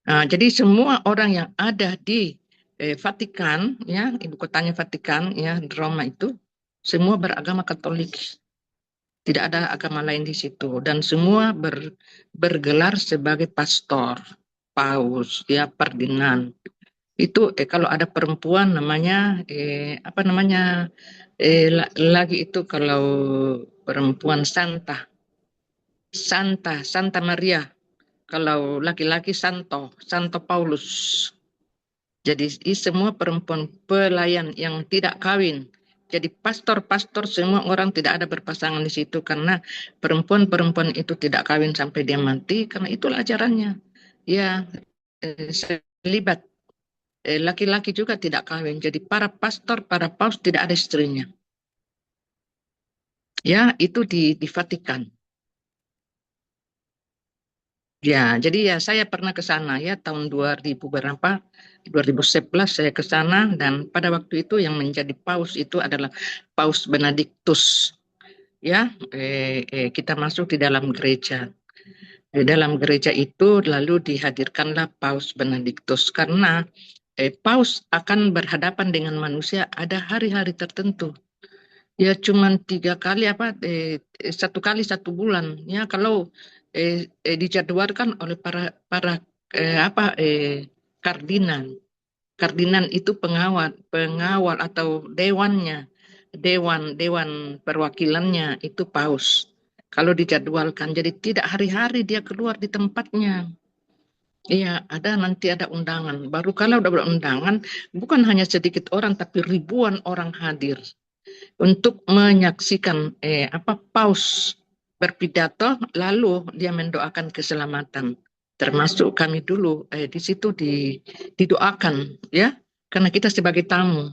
Jadi semua orang yang ada di Vatikan ya, ibu kotanya Vatikan ya, di Roma itu semua beragama Katolik. Tidak ada agama lain di situ, dan semua bergelar sebagai pastor, paus ya, Ferdinand. Itu kalau ada perempuan namanya apa namanya lagi itu, kalau perempuan Santa Maria, kalau laki-laki Santo Paulus. Jadi semua perempuan pelayan yang tidak kawin. Jadi pastor semua orang tidak ada berpasangan di situ, karena perempuan itu tidak kawin sampai dia mati, karena itulah ajarannya. Ya, selibat. Laki-laki juga tidak kawin. Jadi para pastor, para paus tidak ada istrinya. Ya, itu di Vatikan. Ya, jadi ya saya pernah ke sana ya tahun 2011 saya ke sana, dan pada waktu itu yang menjadi paus itu adalah Paus Benediktus. Ya, kita masuk di dalam gereja. Di dalam gereja itu lalu dihadirkanlah Paus Benediktus, karena paus akan berhadapan dengan manusia ada hari-hari tertentu. Ya cuman 3 kali satu kali 1 bulan ya, kalau dijadwalkan oleh para kardinal. Kardinal itu pengawal atau dewan perwakilannya itu paus. Kalau dijadwalkan, jadi tidak hari-hari dia keluar di tempatnya. Iya, nanti ada undangan. Baru kalau udah berundangan, bukan hanya sedikit orang, tapi ribuan orang hadir untuk menyaksikan paus berpidato, lalu dia mendoakan keselamatan. Termasuk kami dulu di situ didoakan ya, karena kita sebagai tamu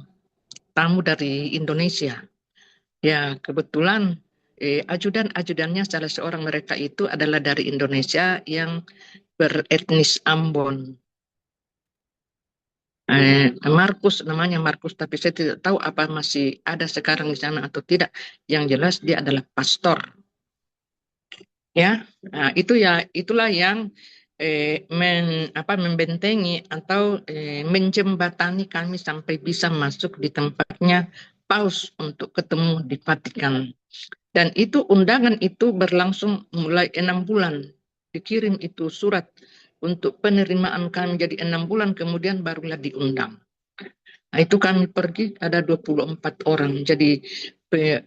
dari Indonesia. Ya, kebetulan ajudannya salah seorang mereka itu adalah dari Indonesia yang beretnis Ambon. Markus, namanya Markus, tapi saya tidak tahu apa masih ada sekarang di sana atau tidak. Yang jelas dia adalah pastor. Ya, itulah yang membentengi atau menjembatani kami sampai bisa masuk di tempatnya paus untuk ketemu di Vatikan. Dan itu undangan itu berlangsung mulai 6 bulan. Dikirim itu surat untuk penerimaan kami, jadi 6 bulan kemudian barulah diundang. Nah, itu kami pergi ada 24 orang. Jadi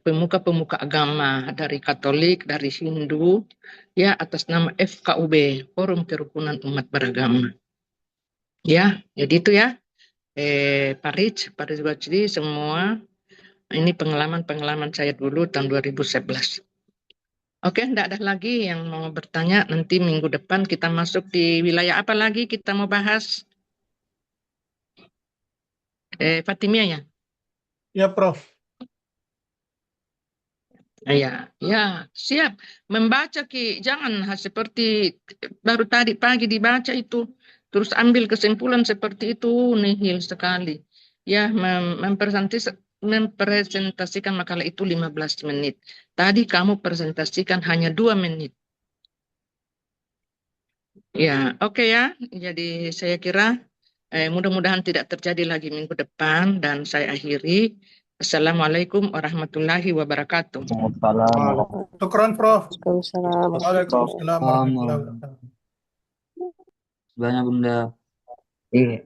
pemuka-pemuka agama dari Katolik, dari Hindu, ya, atas nama FKUB, Forum Kerukunan Umat Beragama. Ya, jadi itu ya. Pak Rizwajdi, semua ini pengalaman saya dulu tahun 2011. Oke, enggak ada lagi yang mau bertanya. Nanti minggu depan kita masuk di wilayah apa lagi kita mau bahas? Fatimia ya? Ya, Prof. Ya, ya, siap. Membaca Ki, jangan seperti baru tadi pagi dibaca itu, terus ambil kesimpulan seperti itu, nihil sekali. Ya, mempresentasikan makalah itu 15 menit. Tadi kamu presentasikan hanya 2 menit. Ya, oke ya. Jadi saya kira mudah-mudahan tidak terjadi lagi minggu depan dan saya akhiri. Assalamualaikum warahmatullahi wabarakatuh. Waalaikumsalam. Syukran, Prof. Waalaikumsalam. Waalaikumsalam warahmatullahi wabarakatuh. Banyak Bunda. Iya.